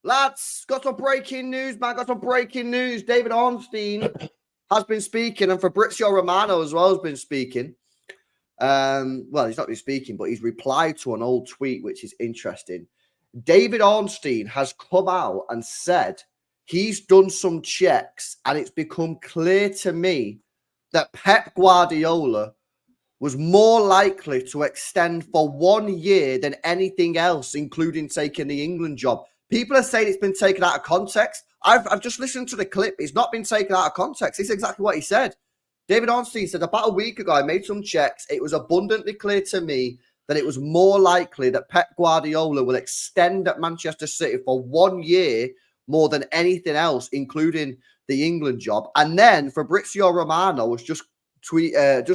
Lads, got some breaking news, man. Got some breaking news. David Ornstein has been speaking, and Fabrizio Romano as well has been speaking. Well, he's not been speaking, but he's replied to an old tweet, which is interesting. David Ornstein has come out and said he's done some checks, and it's become clear to me that Pep Guardiola was more likely to extend for 1 year than anything else, including taking the England job. People are saying it's been taken out of context. I've just listened to the clip. It's not been taken out of context. It's exactly what he said. David Ornstein said about a week ago, I made some checks. It was abundantly clear to me that it was more likely that Pep Guardiola will extend at Manchester City for 1 year more than anything else, including the England job. And then Fabrizio Romano was just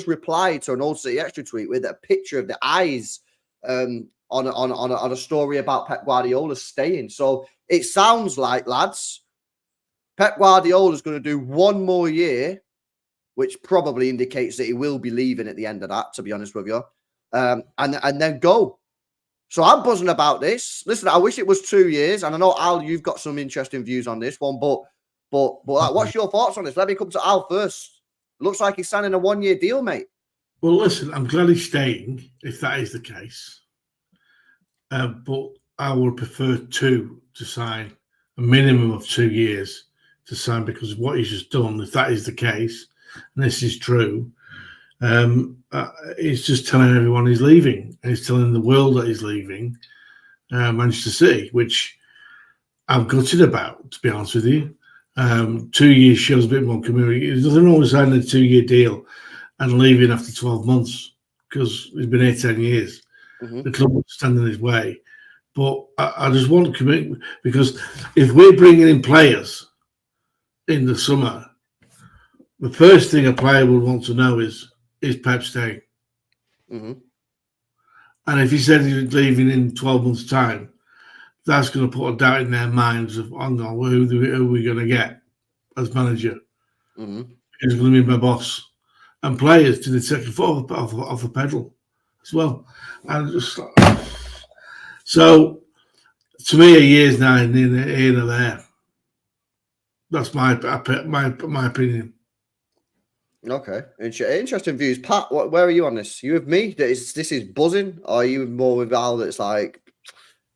replied to an Old City Extra tweet with a picture of the eyes on a story about Pep Guardiola staying. So it sounds like, lads, Pep Guardiola is going to do 1 more year, which probably indicates that he will be leaving at the end of that, to be honest with you, and then go. So I'm buzzing about this. Listen, I wish it was 2 years, and I know, Al, you've got some interesting views on this one, but what's your thoughts on this? Let me come to Al first. Looks like he's signing a 1 year deal, mate. Well, listen, I'm glad he's staying, if that is the case. But I would prefer to sign a minimum of 2 years to sign, because of what he's just done, if that is the case, and this is true, he's just telling everyone he's leaving. And he's telling the world that he's leaving Manchester City, which I'm gutted about, to be honest with you. 2 years shows a bit more community. There's nothing wrong with signing a 2 year deal and leaving after 12 months, because he's been here 10 years. Mm-hmm. The club will stand in his way. But I just want commitment, because if we're bringing in players in the summer, the first thing a player would want to know is Pep staying? Mm-hmm. And if he said he was leaving in 12 months' time, that's going to put a doubt in their minds of, oh no, who are we going to get as manager? Mm-hmm. Who's going to be my boss? And players to the second foot off the pedal as well. And just so, to me, a year's now here or there. That's my opinion. Okay, interesting views. Pat, where are you on this? You with me? This is buzzing, or are you more with Al that's like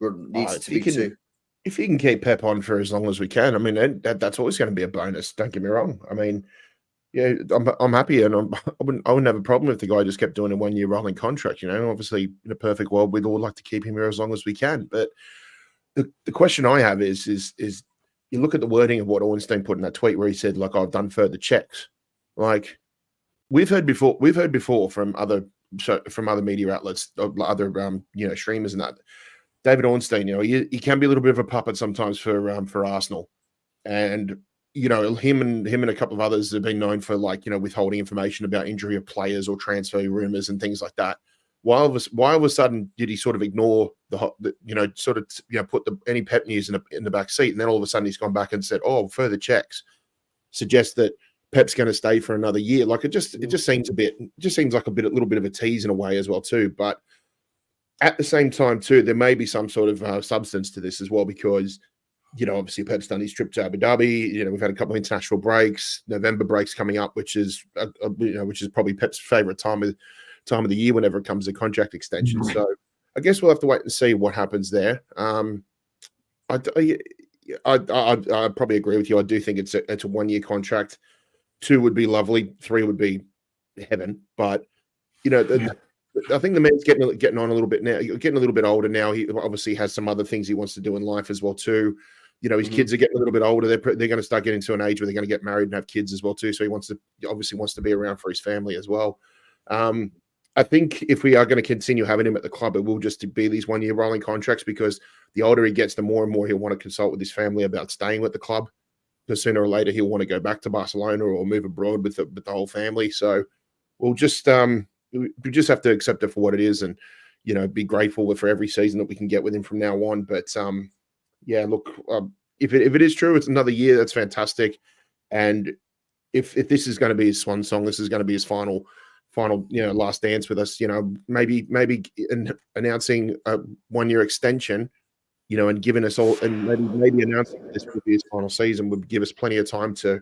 needs to be too? If you can keep Pep on for as long as we can, I mean, that's always going to be a bonus. Don't get me wrong. I mean, yeah, I'm happy, and I wouldn't have a problem if the guy just kept doing a 1 year rolling contract. You know, obviously, in a perfect world, we'd all like to keep him here as long as we can. But the question I have is you look at the wording of what Ornstein put in that tweet where he said, like, I've done further checks. Like, we've heard before from other media outlets, other streamers and that. David Ornstein, he can be a little bit of a puppet sometimes for Arsenal, and him and a couple of others have been known for, like, withholding information about injury of players or transfer rumors and things like that. Why all of a sudden did he sort of ignore put any Pep news in the back seat, and then all of a sudden he's gone back and said, oh, further checks suggest that Pep's going to stay for another year. Like, it just seems like a little bit of a tease in a way as well too. But at the same time too, there may be some sort of substance to this as well, because obviously Pep's done his trip to Abu Dhabi. We've had a couple of international breaks, November breaks coming up, which is probably Pep's favorite time of the year whenever it comes to contract extension. So I guess we'll have to wait and see what happens there. I probably agree with you. I do think it's a 1 year contract. 2 would be lovely. 3 would be heaven. But I think the man's getting on a little bit now. Getting a little bit older now. He obviously has some other things he wants to do in life as well too. His kids are getting a little bit older. They're going to start getting to an age where they're going to get married and have kids as well too. So he obviously wants to be around for his family as well. I think if we are going to continue having him at the club, it will just be these 1 year rolling contracts, because the older he gets, the more and more he'll want to consult with his family about staying with the club. Because sooner or later he'll want to go back to Barcelona or move abroad with the whole family. So we'll just we just have to accept it for what it is, and be grateful for every season that we can get with him from now on. But look, if it is true, it's another year. That's fantastic. And if this is going to be his swan song, this is going to be his final last dance with us. Maybe announcing a 1 year extension and giving us all, and maybe announcing this will be his final season would give us plenty of time to,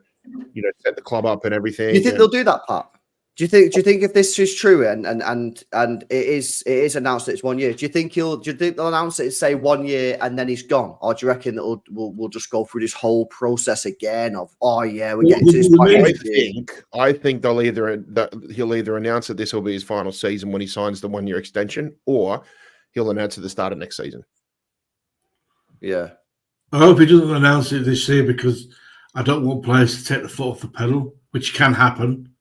set the club up and everything. Do you think they'll do that, Pat? Do you think if this is true and it is announced that it's 1 year, do you think they'll announce it and say 1 year and then he's gone, or do you reckon that we'll just go through this whole process again of we're getting to this point? I think he'll either announce that this will be his final season when he signs the 1 year extension, or he'll announce at the start of next season. Yeah, I hope he doesn't announce it this year, because I don't want players to take the foot off the pedal, which can happen.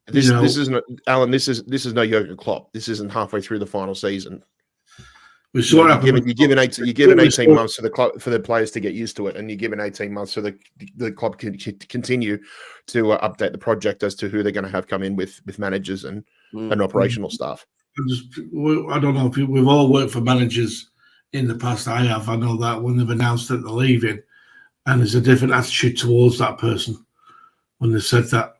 This isn't Alan. This is no Jurgen Klopp. This isn't halfway through the final season. We saw you're giving 18 months for the club, for the players to get used to it, and you're giving 18 months so the club can continue to update the project as to who they're going to have come in with managers and operational staff. I don't know if we've all worked for managers in the past. I have. I know that when they've announced that they're leaving, and there's a different attitude towards that person when they said that.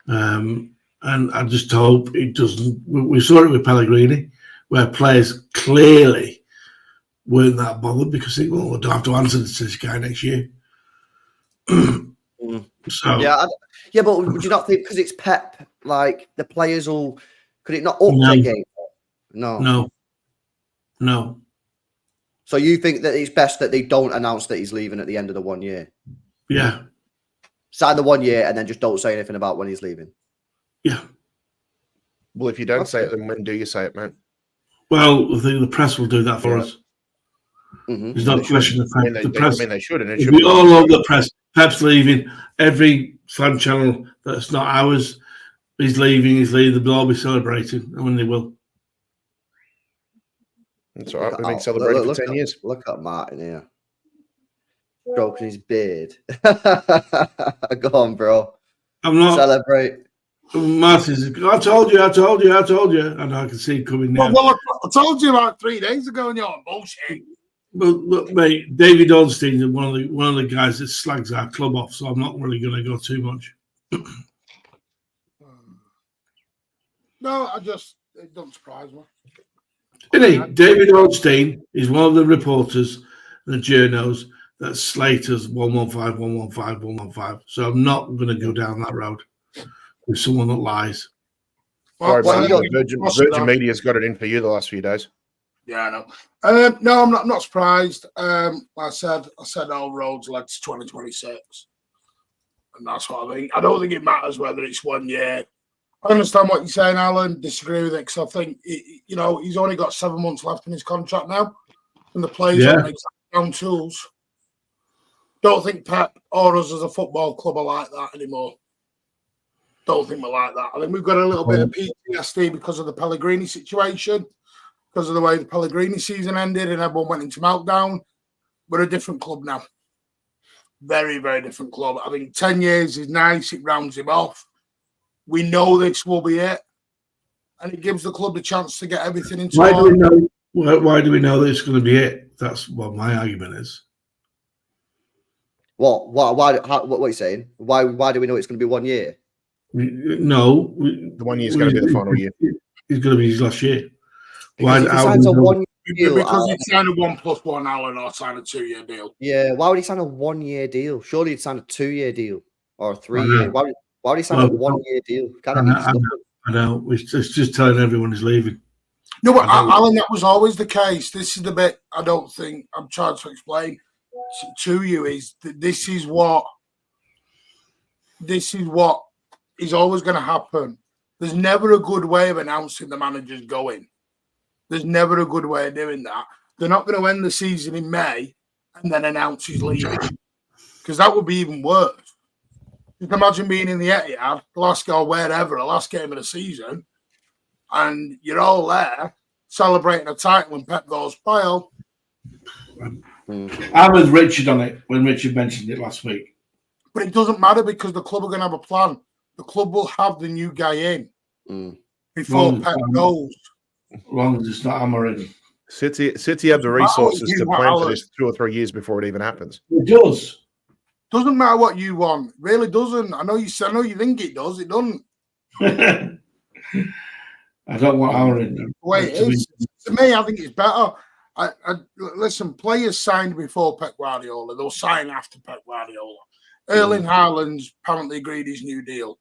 And I just hope it doesn't. We saw it with Pellegrini, where players clearly weren't that bothered because they don't have to answer to this guy next year. So yeah, but would you not think because it's Pep, like the players all could it not up their game? No. So you think that it's best that they don't announce that he's leaving at the end of the 1 year? Yeah. Sign the 1 year and then just don't say anything about when he's leaving. Yeah. Well, if you don't say it, then when do you say it, man? Well, I think the press will do that for us. Mm-hmm. There's no question. The press. They should. And we all over the press. Pep's leaving. Every fan channel that's not ours is leaving. They'll all be celebrating, and when they will. That's all right. We've been celebrating for 10 years. Look at Martin here. Stroking his beard. Go on, bro. I'm not celebrate. Martin's. I told you. And I can see it coming now. Well, I told you like 3 days ago, and you're on bullshit. But look, mate, David Ornstein is one of the guys that slags our club off, so I'm not really going to go too much. No, it don't surprise me. David Ornstein is one of the reporters, the journos, that Slater's 115, 115, 115. So I'm not going to go down that road with someone that lies. Virgin Media's got it in for you the last few days. Yeah, I know. No, I'm not surprised. I said all roads led to 2026. And that's what I think. I don't think it matters whether it's 1 year. I understand what you're saying, Alan. Disagree with it, because I think, he's only got 7 months left in his contract now. And the players don't make down tools. Don't think Pep or us as a football club are like that anymore. Don't think we're like that. I think we've got a little bit of PTSD because of the Pellegrini situation, because of the way the Pellegrini season ended and everyone went into meltdown. We're a different club now. Very, very different club. I think 10 years is nice. It rounds him off. We know this will be it. And it gives the club the chance to get everything into order. Why do we know that it's going to be it? That's what my argument is. What? What are you saying? Why do we know it's going to be 1 year? The 1 year is going to be the final year. It's going to be his last year. Why? If he signs a 1 year deal, because he'd sign a 1+1, Alan, or sign a 2 year deal. Yeah. Why would he sign a 1 year deal? Surely he'd sign a 2 year deal or a 3 year. Why would he sign a 1 year deal? I know. It's just telling everyone he's leaving. No, but Alan, that was always the case. This is the bit I don't think I'm trying to explain to you is that this is what is always going to happen. There's never a good way of announcing the manager's going. There's never a good way of doing that. They're not going to end the season in May and then announce he's leaving, because that would be even worse. Just imagine being in the Etihad, the last game of the season, and you're all there celebrating a title and Pep goes, "Well." I'm with Richard on it when Richard mentioned it last week. But it doesn't matter because the club are going to have a plan. The club will have the new guy in before Pep goes. As long as it's not hammering. City have the resources to plan for this 2 or 3 years before it even happens. It does. Doesn't matter what you want. It really doesn't. I know you think it does. It doesn't. I don't want hammering. The way it is. To me, I think it's better. listen, players signed before Pep Guardiola. They'll sign after Pep Guardiola. Erling Haaland's apparently agreed his new deal.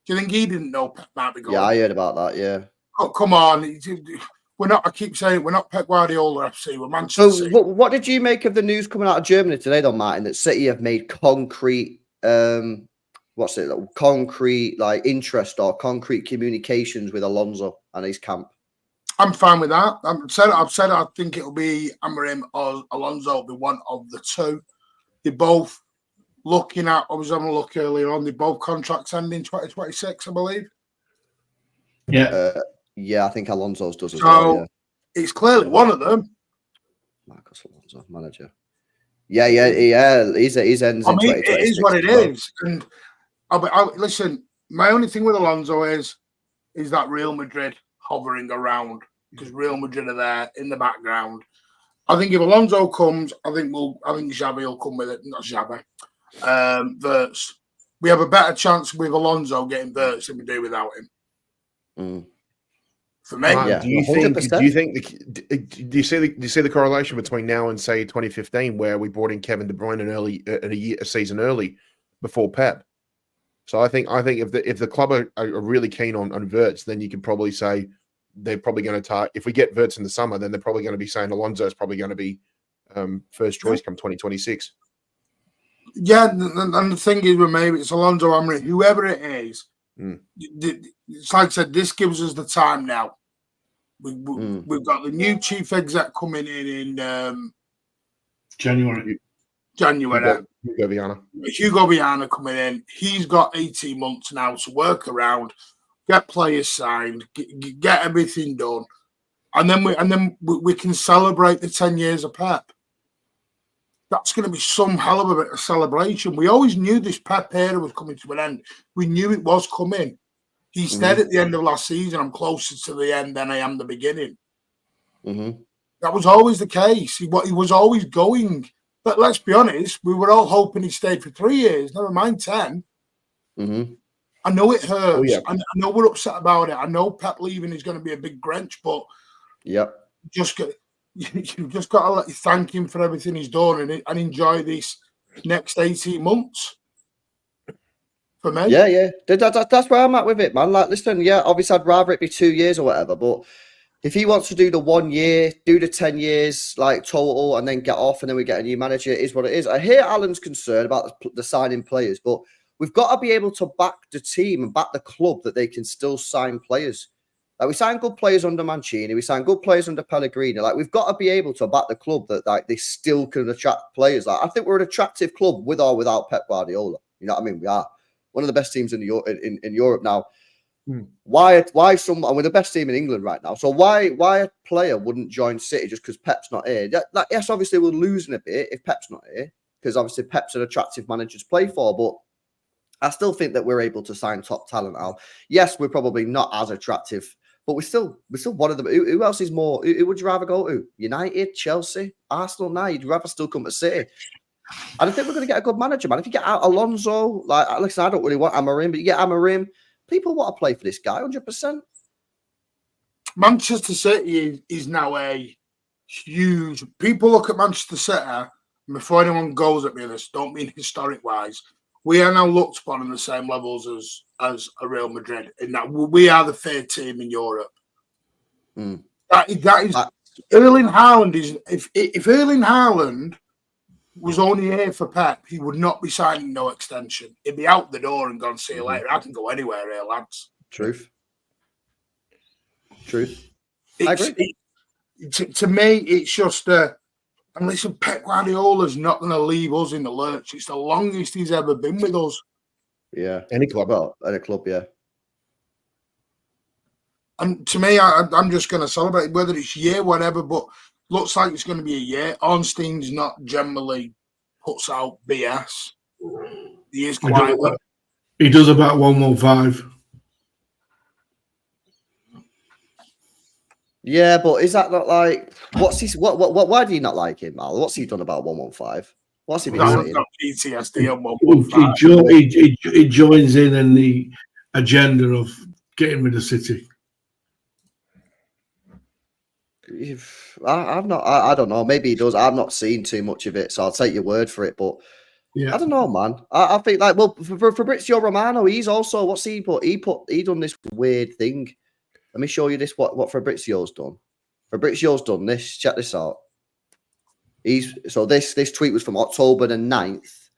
Do you think he didn't know Pep might be going? Yeah, I heard about that. Yeah. Oh, come on. We're not, I keep saying, we're not Pep Guardiola FC. We're Manchester City. What did you make of the news coming out of Germany today, though, Martin, that City have made concrete, concrete like interest or concrete communications with Alonso and his camp? I'm fine with that. I've said I think it'll be Amorim or Alonso will be one of the two. They're both looking at, I was having a look earlier on, they both contracts end in 2026, I believe. Yeah. Yeah, I think Alonso's does as So well. Yeah. it's clearly one of them. Marcos Alonso, manager. Yeah. His ends I in mean, it 2026. is what it is. And listen, my only thing with Alonso is that Real Madrid hovering around, because Real Madrid are there in the background. I think if Alonso comes, I think Xavi will come with it. Not Xavi. Wirtz. We have a better chance with Alonso getting Wirtz than we do without him. For me, do you see the correlation between now and say 2015, where we brought in Kevin De Bruyne a season early before Pep? So I think if the club are really keen on Wirtz, then you can probably say they're probably going to if we get Wirtz in the summer, then they're probably going to be saying Alonso is probably going to be first choice come 2026. Yeah, and the thing is with maybe it's Alonso, Amorim, whoever it is. It's like I said, this gives us the time now. We've got the new chief exec coming in January. Hugo Viana coming in. He's got 18 months now to work around, get players signed, get everything done, and then we can celebrate the 10 years of Pep. That's going to be some hell of a bit of celebration. We always knew this Pep era was coming to an end. We knew it was coming. He said at the end of last season, I'm closer to the end than I am the beginning. That was always the case. He was always going. But let's be honest, we were all hoping he stayed for 3 years, never mind 10. I know it hurts. Oh, yeah. I know we're upset about it. I know Pep leaving is going to be a big grench, but you just got to thank him for everything he's done and enjoy this next 18 months. For me, yeah. That's where I'm at with it, man. Like, listen, obviously I'd rather it be 2 years or whatever, but if he wants to do the 1 year, do the 10 years like total, and then get off, and then we get a new manager, it is what it is. I hear Alan's concern about the signing players, but we've got to be able to back the team and back the club that they can still sign players. Like, we signed good players under Mancini, we signed good players under Pellegrini. Like, we've got to be able to back the club that like they still can attract players. Like, I think we're an attractive club with or without Pep Guardiola. You know what I mean? We are one of the best teams in Europe now. Why some? And we're the best team in England right now. So why a player wouldn't join City just because Pep's not here? Yes, obviously we're losing a bit if Pep's not here, because obviously Pep's an attractive manager to play for. But I still think that we're able to sign top talent now. Yes, we're probably not as attractive, but we're still one of them. Who else is more? Who would you rather go to? United, Chelsea, Arsenal? Now you'd rather still come to City. I don't think we're going to get a good manager, man. If you get out Alonso, like, listen, I don't really want Amorim, but you get Amorim, people want to play for this guy 100%. Manchester City is now a huge. People look at Manchester City, and before anyone goes at me, this don't mean historic wise. We are now looked upon on the same levels as a Real Madrid, in that we are the third team in Europe. That is Erling Haaland is if Erling Haaland was only here for Pep, he would not be signing no extension. He'd be out the door and gone, see you later. I can go anywhere here, lads. Truth. I agree. To me, it's just and listen, Pep Guardiola's not going to leave us in the lurch. It's the longest he's ever been with us. Yeah. Any club. Well, any club, yeah. And to me, I'm just going to celebrate, whether it's year, whatever, but looks like it's going to be a year. Ornstein's not generally puts out BS. He is quite. He does about 115. Yeah, but is that not like what's he? What? Why do you not like him, Mal? What's he done about 115? What's he been saying? Got PTSD on 115. He joins in the agenda of getting rid of City. I've not. I don't know. Maybe he does. I've not seen too much of it, so I'll take your word for it. But Yeah. I don't know, man. I think like for Fabrizio Romano, he's also what's he put? He done this weird thing. Let me show you this. What Fabrizio's done. Fabrizio's done this. Check this out. This tweet was from October the 9th.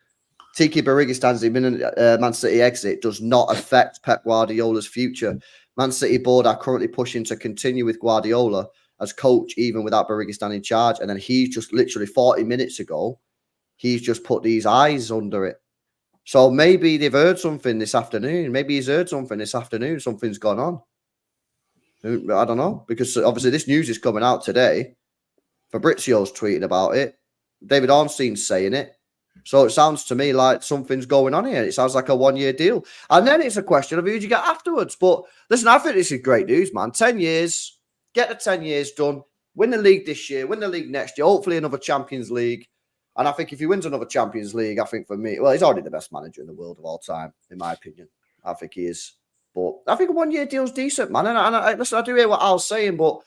Tiki Barigistan's imminent Man City exit does not affect Pep Guardiola's future. Man City board are currently pushing to continue with Guardiola as coach, even without Barigistan in charge. And then he's just literally 40 minutes ago, he's just put these eyes under it. So maybe they've heard something this afternoon. Maybe he's heard something this afternoon. Something's gone on. I don't know, because obviously this news is coming out today. Fabrizio's tweeting about it. David Ornstein's saying it. So it sounds to me like something's going on here. It sounds like a 1-year deal. And then it's a question of who do you get afterwards. But listen, I think this is great news, man. 10 years, get the 10 years done, win the league this year, win the league next year, hopefully another Champions League. And I think if he wins another Champions League, I think for me, well, he's already the best manager in the world of all time, in my opinion. I think he is. But I think a 1-year deal's decent, man. And listen, I do hear what Al's saying, but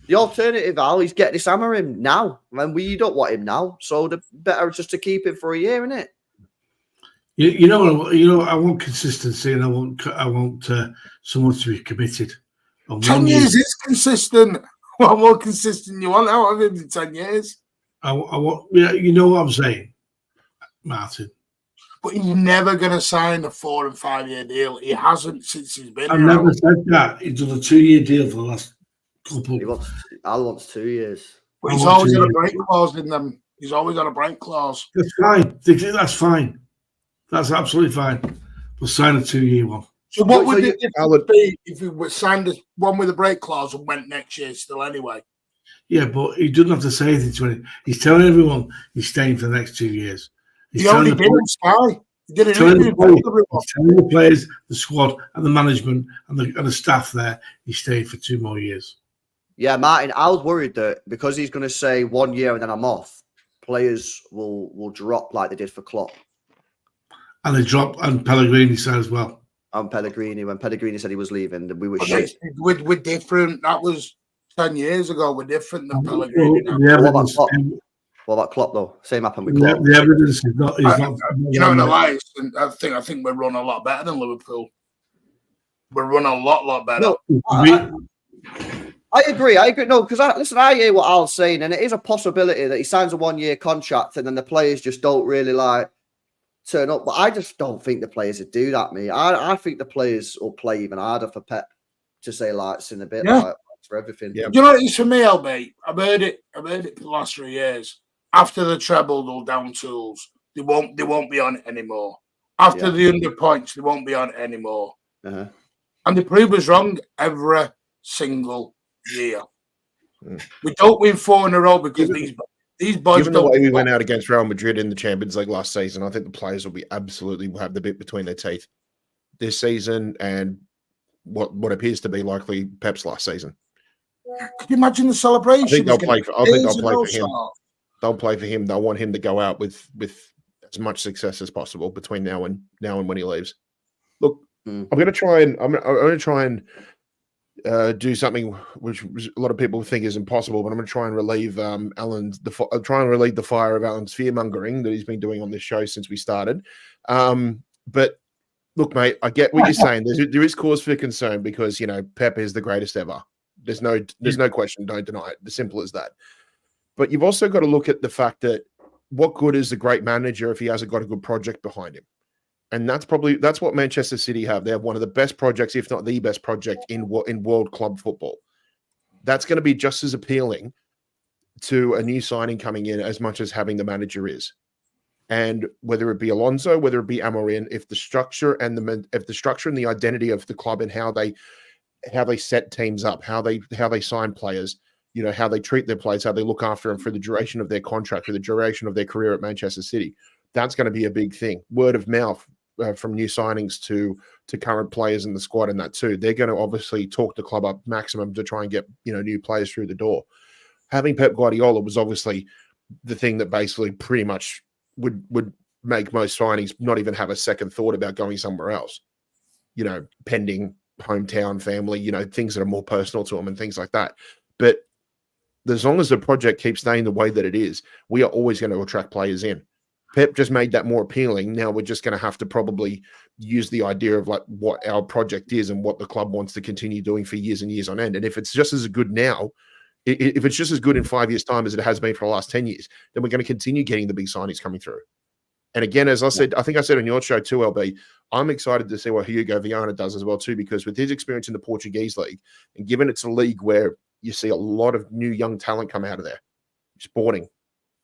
the alternative, Al, is get this hammer him now. And we don't want him now. So the better just to keep him for a year, innit? You know, I want consistency, and I want someone to be committed. 10 years is consistent. What more consistent you want out of him in 10 years? I want, you know what I'm saying, Martin. But he's never going to sign a 4 and 5 year deal. He hasn't since he's been I've here. never said that. He's done a 2-year deal for the last couple. Al wants 2 years. But he's always got a break clause in them. He's always got a break clause. That's fine. That's fine. That's absolutely fine. We'll sign a 2-year one. So what would the difference be if we signed one with a break clause and went next year still anyway? Yeah, but he doesn't have to say anything to anyone. He's telling everyone he's staying for the next 2 years. He only did in Sky. He did it. Telling the players, the squad, and the management and the staff there, he's staying for 2 more years. Yeah, Martin, I was worried that because he's going to say 1 year and then I'm off, players will drop like they did for Klopp. And they dropped, and Pellegrini said as well. And Pellegrini, when Pellegrini said he was leaving, we were shit. We're different. That was 10 years ago. We're different than Pellegrini. What about Klopp though? Same happened with Klopp. The evidence is not. You know, in the lies, and I think we run a lot better than Liverpool. We run a lot better. No, I agree. No, because I hear what Al's saying, and it is a possibility that he signs a 1-year contract and then the players just don't really turn up. But I just don't think the players would do that, me. I think the players will play even harder for Pep to say it's in a bit for everything. Yeah. Do you know what it is for me, LB? I've heard it for the last 3 years. After the treble, they'll down tools. They won't be on it anymore. After the under points, they won't be on it anymore. Uh-huh. And they prove us wrong every single year. We don't win 4 in a row because these boys. Given the way we went out against Real Madrid in the Champions League last season, I think the players will have the bit between their teeth this season and what appears to be likely Pep's last season. Could you imagine the celebration? I think they'll play for him. They'll play for him. They'll want him to go out with as much success as possible between now and when he leaves. Look, I'm going to try and do something which a lot of people think is impossible, but I'm going to try and relieve the fire of Alan's fear mongering that he's been doing on this show since we started. But look, mate, I get what you're saying. There is cause for concern because Pep is the greatest ever. There's no question. Don't deny it. As simple as that. But you've also got to look at the fact that what good is a great manager if he hasn't got a good project behind him? And that's what Manchester City have. They have one of the best projects, if not the best project in world club football. That's going to be just as appealing to a new signing coming in as much as having the manager is. And whether it be Alonso, whether it be Amorim, if the structure and the identity of the club and how they set teams up, how they sign players, how they treat their players, how they look after them for the duration of their contract, for the duration of their career at Manchester City, that's going to be a big thing. Word of mouth from new signings to current players in the squad and that too. They're going to obviously talk the club up maximum to try and get new players through the door. Having Pep Guardiola was obviously the thing that basically pretty much would make most signings not even have a second thought about going somewhere else. Pending hometown, family, things that are more personal to them and things like that. But as long as the project keeps staying the way that it is, we are always going to attract players in. Pep just made that more appealing. Now we're just going to have to probably use the idea of like what our project is and what the club wants to continue doing for years and years on end. And if it's just as good now, if it's just as good in 5 years' time as it has been for the last 10 years, then we're going to continue getting the big signings coming through. And again, as I said, I think I said on your show too, LB, I'm excited to see what Hugo Viana does as well too, because with his experience in the Portuguese league, and given it's a league where you see a lot of new young talent come out of there, Sporting,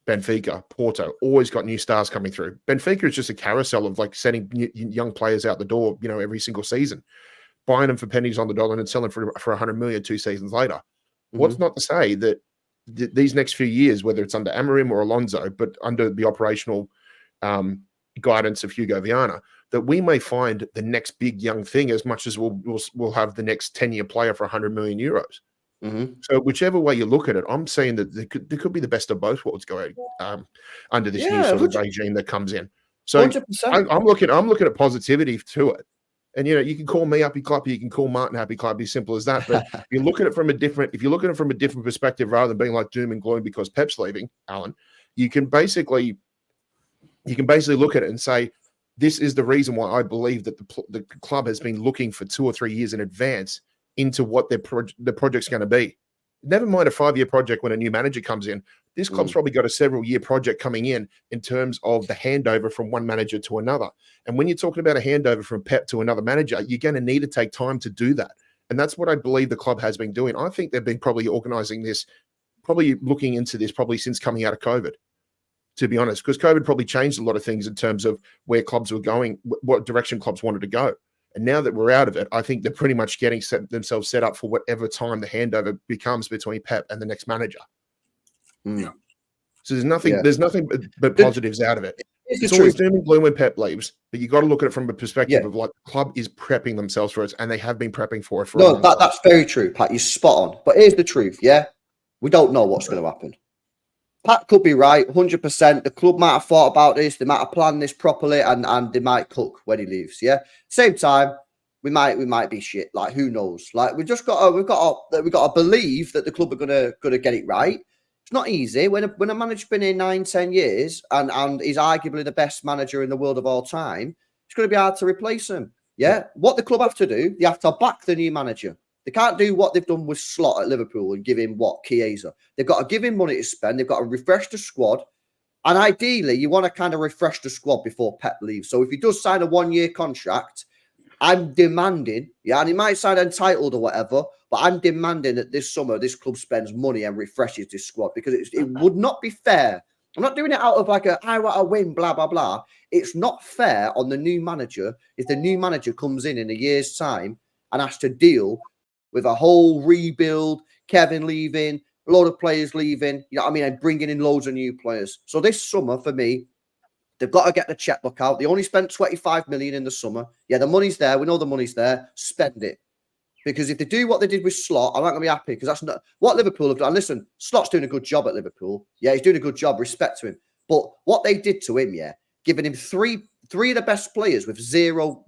Benfica, Porto, always got new stars coming through. Benfica is just a carousel of like sending young players out the door, every single season, buying them for pennies on the dollar and selling for 100 million 2 seasons later. Mm-hmm. What's not to say that these next few years, whether it's under Amorim or Alonso, but under the operational guidance of Hugo Viana, that we may find the next big young thing as much as we'll have the next 10-year player for 100 million euros. Mm-hmm. So whichever way you look at it, I'm saying that there could be the best of both worlds going under this new sort of regime that comes in. So I'm looking at positivity to it. And you can call me happy clappy, you can call Martin happy clappy, simple as that. But if you look at it from a different perspective, rather than being like doom and gloom because Pep's leaving, Alan, you can basically look at it and say, this is the reason why I believe that the club has been looking for 2 or 3 years in advance into what the project's going to be. Never mind a 5-year project when a new manager comes in. This club's probably got a several-year project coming in terms of the handover from one manager to another. And when you're talking about a handover from Pep to another manager, you're going to need to take time to do that. And that's what I believe the club has been doing. I think they've been probably organising this, probably looking into this probably since coming out of COVID, to be honest, because COVID probably changed a lot of things in terms of where clubs were going, what direction clubs wanted to go. And now that we're out of it, I think they're pretty much getting themselves set up for whatever time the handover becomes between Pep and the next manager. Yeah. So there's nothing but positives out of it. It's always doom and gloom when Pep leaves, but you got to look at it from a perspective of like the club is prepping themselves for it, and they have been prepping for it for a long time. That's very true, Pat. You're spot on. But here's the truth, we don't know what's going to happen. Pat could be right, 100%. The club might have thought about this, they might have planned this properly, and they might cook when he leaves. Same time, we might be shit. Like, who knows? Like, we've got to believe that the club are gonna get it right. It's not easy when a manager's been here 9-10 years and is arguably the best manager in the world of all time. It's going to be hard to replace him. What the club have to do, they have to back the new manager. They can't do what they've done with Slot at Liverpool and give him Chiesa. They've got to give him money to spend. They've got to refresh the squad. And ideally, you want to kind of refresh the squad before Pep leaves. So if he does sign a 1-year contract, I'm demanding, and he might sign entitled or whatever, but I'm demanding that this summer, this club spends money and refreshes this squad because it would not be fair. I'm not doing it out of like I want to win, blah, blah, blah. It's not fair on the new manager if the new manager comes in a year's time and has to deal with a whole rebuild, Kevin leaving, a load of players leaving, and bringing in loads of new players. So this summer, for me, they've got to get the checkbook out. They only spent 25 million in the summer. The money's there. We know the money's there. Spend it. Because if they do what they did with Slot, I'm not going to be happy because that's not what Liverpool have done. And listen, Slot's doing a good job at Liverpool. He's doing a good job. Respect to him. But what they did to him, giving him three of the best players with zero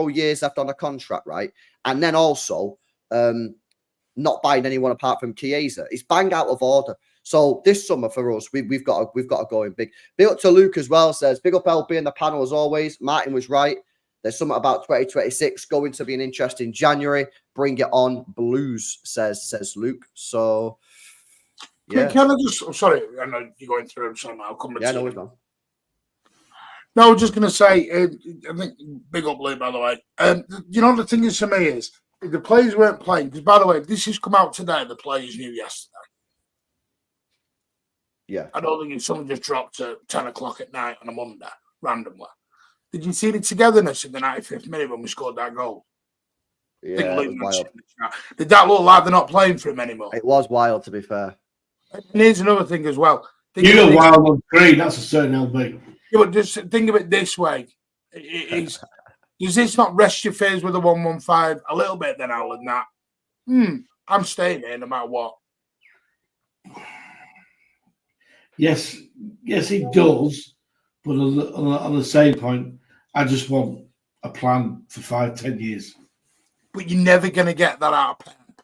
years left on a contract, right? And then also not buying anyone apart from Chiesa. It's bang out of order. So this summer for us, we've got to go in big. Big up to Luke as well. Says big up LB in the panel as always. Martin was right. There's something about 2026 going to be an interesting January. Bring it on, Blues, says Luke. So Can I just? I'm sorry, I know you're going through them, so I'll come. No, we've gone. No, I was just going to say, I think big up Luke, by the way. The thing is for me is the players weren't playing because, by the way, this has come out today. The players knew yesterday. I don't think if someone just dropped at 10 o'clock at night on a Monday randomly. Did you see the togetherness in the 95th minute when we scored that goal? It was wild. Did that look like they're not playing for him anymore? It was wild, to be fair. And here's another thing as well. You go wild on screen, that's a certain LB. But just think of it this way. Does this not rest your fears with a 115 a little bit then, Alan? That I'm staying here no matter what. Yes, it does. But on the same point, I just want a plan for 5-10 years. But you're never going to get that out of Pep.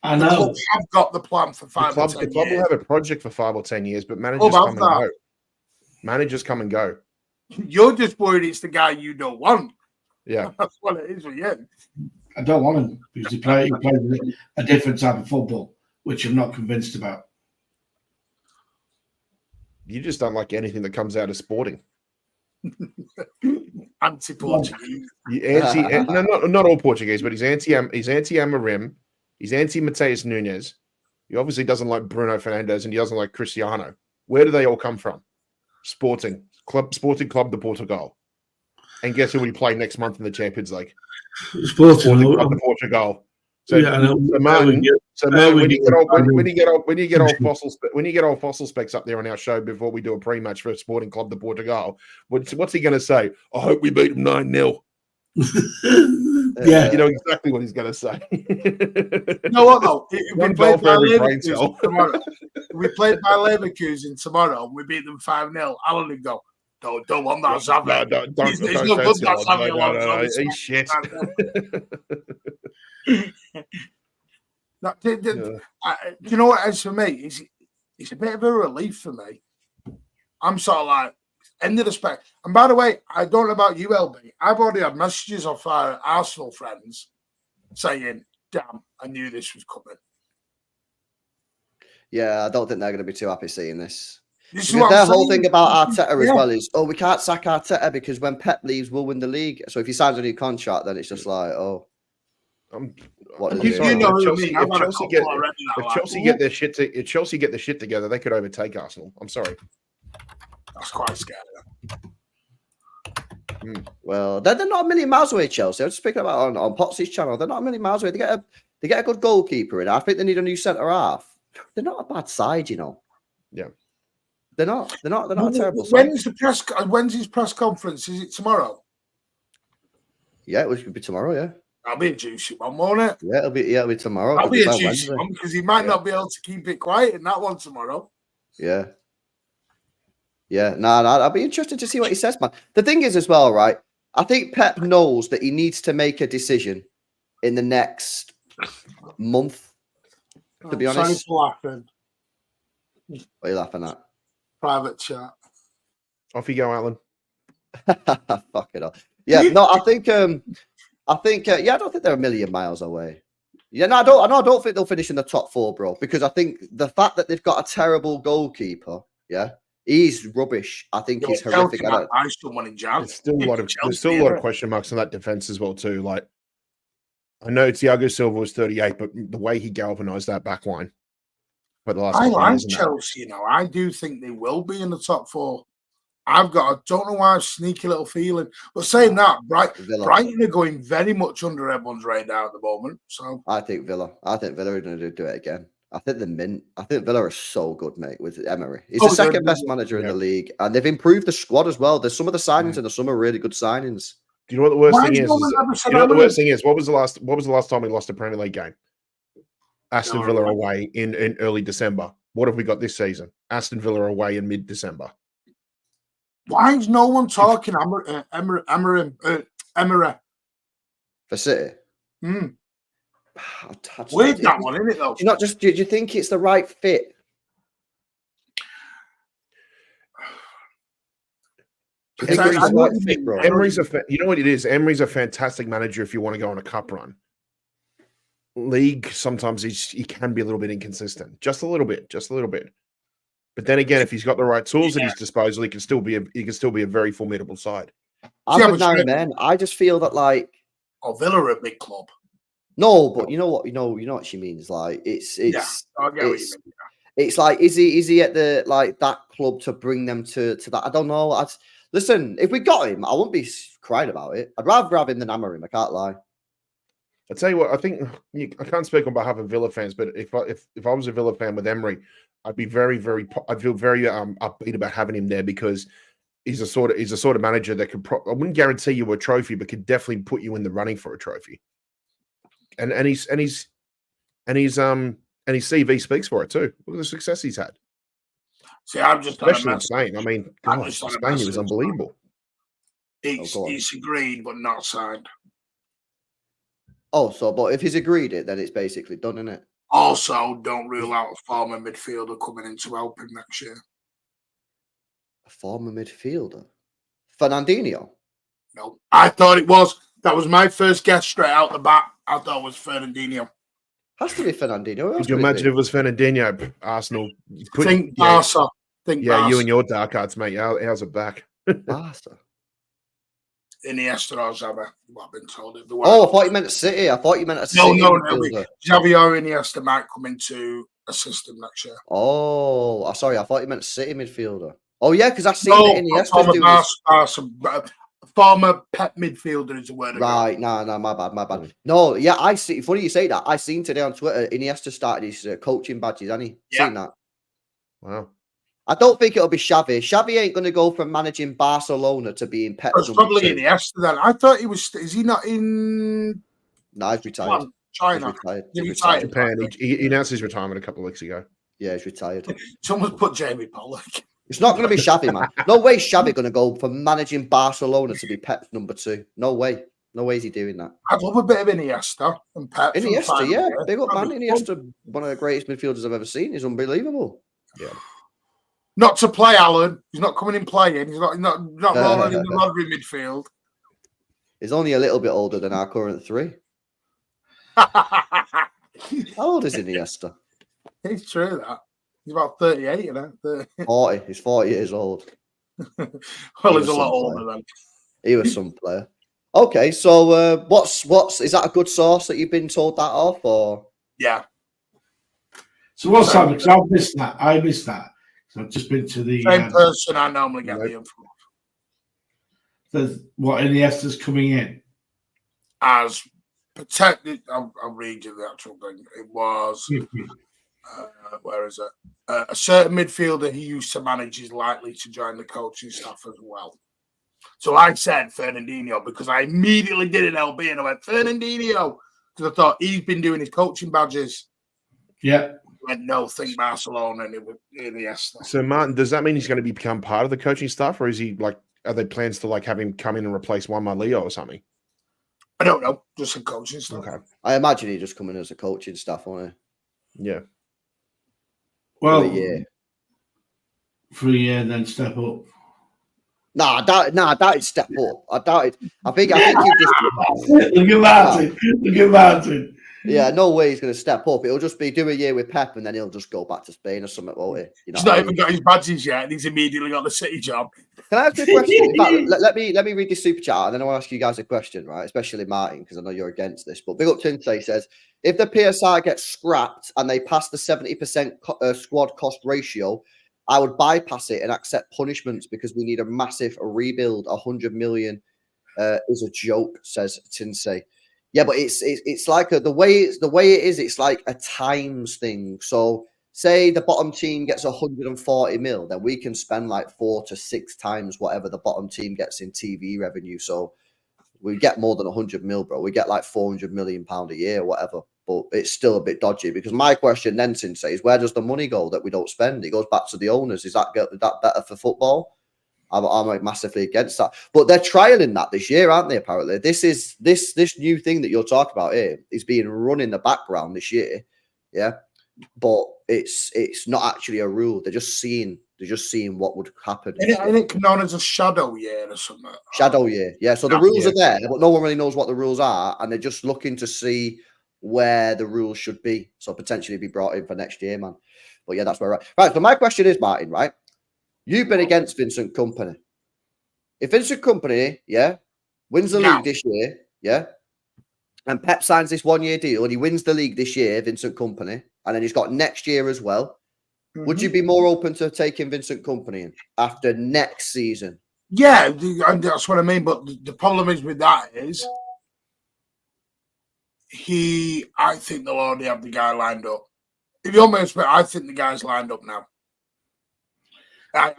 I The know. club have got the plan for The 5 club, or 10 the club will years. have a project for 5 or 10 years, but managers Club have come and that. go. Managers come and go. You're just worried it's the guy you don't want. Yeah. That's what it is for you. I don't want him because he plays a different type of football, which I'm not convinced about. You just don't like anything that comes out of Sporting. Anti-Portuguese. No, not all Portuguese, but he's anti-Amorim. He's anti-Mateus Nunes. He obviously doesn't like Bruno Fernandes, and he doesn't like Cristiano. Where do they all come from? Sporting Club de Portugal. And guess who we play next month in the Champions League? Sporting Club de Portugal. So, yeah, Martin, when you get old fossil specs up there on our show before we do a pre-match for Sporting Club de Portugal, what's he going to say? I hope we beat them 9-0. Yeah, You know exactly what he's going to say. You know what though? If we played by Leverkusen tomorrow and we beat them 5-0, Alan would go, don't want that Xavi. No, don't He's no good, that Xavi no, Alonso. he's shit. Do you know what it is for me? It's a bit of a relief for me. I'm sort of like, end of the spec. And by the way, I don't know about you, LB. I've already had messages off our Arsenal friends saying, damn, I knew this was coming. Yeah, I don't think they're going to be too happy seeing this. This is Because what their I'm whole saying. thing about Arteta as Yeah. well is, we can't sack Arteta because when Pep leaves, we'll win the league. So if he signs a new contract, then it's just like, what is You it? know what I Chelsea- mean? I've if had a Chelsea couple get- already. If Chelsea get their shit together, they could overtake Arsenal. I'm sorry. That's quite scary. Well, they're not a million miles away, Chelsea. I was speaking about on Potsy's channel. They're not a million miles away. They get a good goalkeeper in. I think they need a new centre half. They're not a bad side, you know. Yeah. They're not a terrible side. When's his press conference? Is it tomorrow? Yeah, it would be tomorrow, yeah. That'll be a juicy one, won't it? Yeah, it'll be tomorrow. That'll Could be a by juicy Wednesday. one because he might not be able to keep it quiet in that one tomorrow. Yeah. Yeah, I'll be interested to see what he says, man. The thing is as well, right? I think Pep knows that he needs to make a decision in the next month, to be honest. Sorry for laughing. What are you laughing at? Private chat. Off you go, Alan. Fuck it up. Yeah, no, I think I don't think they're a million miles away. Yeah, no, I don't think they'll finish in the top 4, bro, because I think the fact that they've got a terrible goalkeeper, yeah, he's rubbish. I think he's horrific. I still want in Jan. There's still a lot of question marks on that defense as well, too. Like, I know Thiago Silva was 38, but the way he galvanized that back line for the last I couple of like years and that- Chelsea, you know. I do think they will be in the top 4. I don't know why, a sneaky little feeling. But saying that, Brighton are going very much under everyone's radar at the moment. So I think Villa are going to do it again. I think the mint. I think Villa are so good, mate, with Emery. He's the second best manager in the league, and they've improved the squad as well. There's some of the signings in the summer really good signings. Do you know what the worst thing is? You know what the worst thing is? What was the last time we lost a Premier League game? Aston Villa away in early December. What have we got this season? Aston Villa away in mid-December. Why is no one talking Emery For City? Weird Weird that one, isn't it, though? Do you think it's the right fit? Emery's you know what it is? Emery's a fantastic manager if you want to go on a cup run. League, sometimes he can be a little bit inconsistent. Just a little bit. But then again, if he's got the right tools at his disposal, he can still be a very formidable side. I just feel that Villa are a big club. No, but you know what she means. Like it's I get what you mean. It's like is he at the that club to bring them to that? I don't know. Listen, if we got him, I wouldn't be crying about it. I'd rather have him than Amorim. I can't lie. I tell you what, I think I can't speak on behalf of Villa fans, but if I was a Villa fan with Emery, I'd be I'd feel very upbeat about having him there because he's a sort of manager that could. I wouldn't guarantee you a trophy, but could definitely put you in the running for a trophy. And his CV speaks for it too. Look at the success he's had. See, I'm just especially in Spain. I mean, Spain was unbelievable. He's agreed, but not signed. Oh, but if he's agreed it, then it's basically done, isn't it? Also, don't rule out a former midfielder coming in to help him next year. A former midfielder, Fernandinho. No, I thought it was. That was my first guess straight out the bat. I thought it was Fernandinho. Has to be Fernandinho. Who else Could you could it imagine be? if it was Fernandinho, Arsenal? Think Barca. Think Yeah, Barca. you and your dark arts, mate. How's it back? Barca. Iniesta or Xavi, what I've been told. Oh, I thought you meant City. I thought you meant a City midfielder. Xavi or Iniesta might come into a system next year. Oh, sorry. I thought you meant City midfielder. Oh, yeah, because I seen that Iniesta's doing this. Former PEP midfielder is a word. Right, no, my bad. No, yeah, I see. Funny you say that. I seen today on Twitter, Iniesta started his coaching badges, hasn't he? Yeah. Seen that? Wow. I don't think it'll be Xavi. Xavi ain't going to go from managing Barcelona to being Pep. It's probably Iniesta then. I thought he was. Is he not in? No, he's retired. China. He's retired. Japan. He announced his retirement a couple of weeks ago. Yeah, he's retired. Someone's put Jamie Pollock. It's not going to be Xavi, man. No way Xavi going to go from managing Barcelona to be Pep's number 2. No way. No way is he doing that. I'd love a bit of Iniesta and Pep. Iniesta, yeah. Big up, man. Iniesta, one of the greatest midfielders I've ever seen. He's unbelievable. Yeah. Not to play, Alan. He's not coming in playing. He's not rolling in the Rodri midfield. He's only a little bit older than our current 3. How old is Iniesta? It's true that. He's about 38, you know. 40. He's 40 years old. Well, he's a lot older then. He was some player. Okay, so what's is that a good source that you've been told that off, or? Yeah. So what's that? Because I missed that. So I've just been to the same person I normally get the info. What Iniesta's coming in as protected. I'll read you the actual thing. It was where is it? A certain midfielder he used to manage is likely to join the coaching staff as well. So I said Fernandinho because I immediately did an LB and I went Fernandinho because I thought he's been doing his coaching badges. Yeah. I went no, think Barcelona and it was Iniesta. So Martin, does that mean he's going to become part of the coaching staff, or is he like? Are there plans to like have him come in and replace Juan Leo or something? I don't know. Just a coaching staff. Okay. I imagine he just come in as a coaching staff, won't he? Yeah. Well, for a year, and then step up. I doubt it step up. I doubt it. I think you just Look at Martin. Yeah, no way he's going to step up. It'll just be do a year with Pep and then he'll just go back to Spain or something, won't he? You know, he's not even got his badges yet and he's immediately got the City job. Can I ask you a question? In fact, let me read this super chat and then I want to ask you guys a question, right? Especially Martin, because I know you're against this. But Big Up Tinte says, if the PSR gets scrapped and they pass the 70% squad cost ratio, I would bypass it and accept punishments because we need a massive rebuild. 100 million is a joke, says Tinsey. Yeah, but it's like the way it is. It's like a times thing. So say the bottom team gets 140 mil, then we can spend like 4 to 6 times whatever the bottom team gets in TV revenue. So we get more than 100 mil, bro. We get like 400 million pound a year, or whatever. But it's still a bit dodgy because my question then, Tinsey, is where does the money go that we don't spend? It goes back to the owners. Is that better for football? I'm massively against that. But they're trialing that this year, aren't they? Apparently, this new thing that you're talking about here is being run in the background this year. Yeah, but it's not actually a rule. They're just seeing what would happen. And it known as a shadow year or something. Shadow year, yeah. So the rules are there, but no one really knows what the rules are, and they're just looking to see where the rules should be. So potentially be brought in for next year, man. But yeah, that's where we're at. Right. So my question is, Martin, right? You've been against Vincent Kompany. If Vincent Kompany, wins the league this year, and Pep signs this 1-year deal and he wins the league this year, Vincent Kompany, and then he's got next year as well, would you be more open to taking Vincent Kompany in after next season? Yeah, that's what I mean. But the problem is with that is I think they'll already have the guy lined up. If you're my expert, I think the guy's lined up now. Why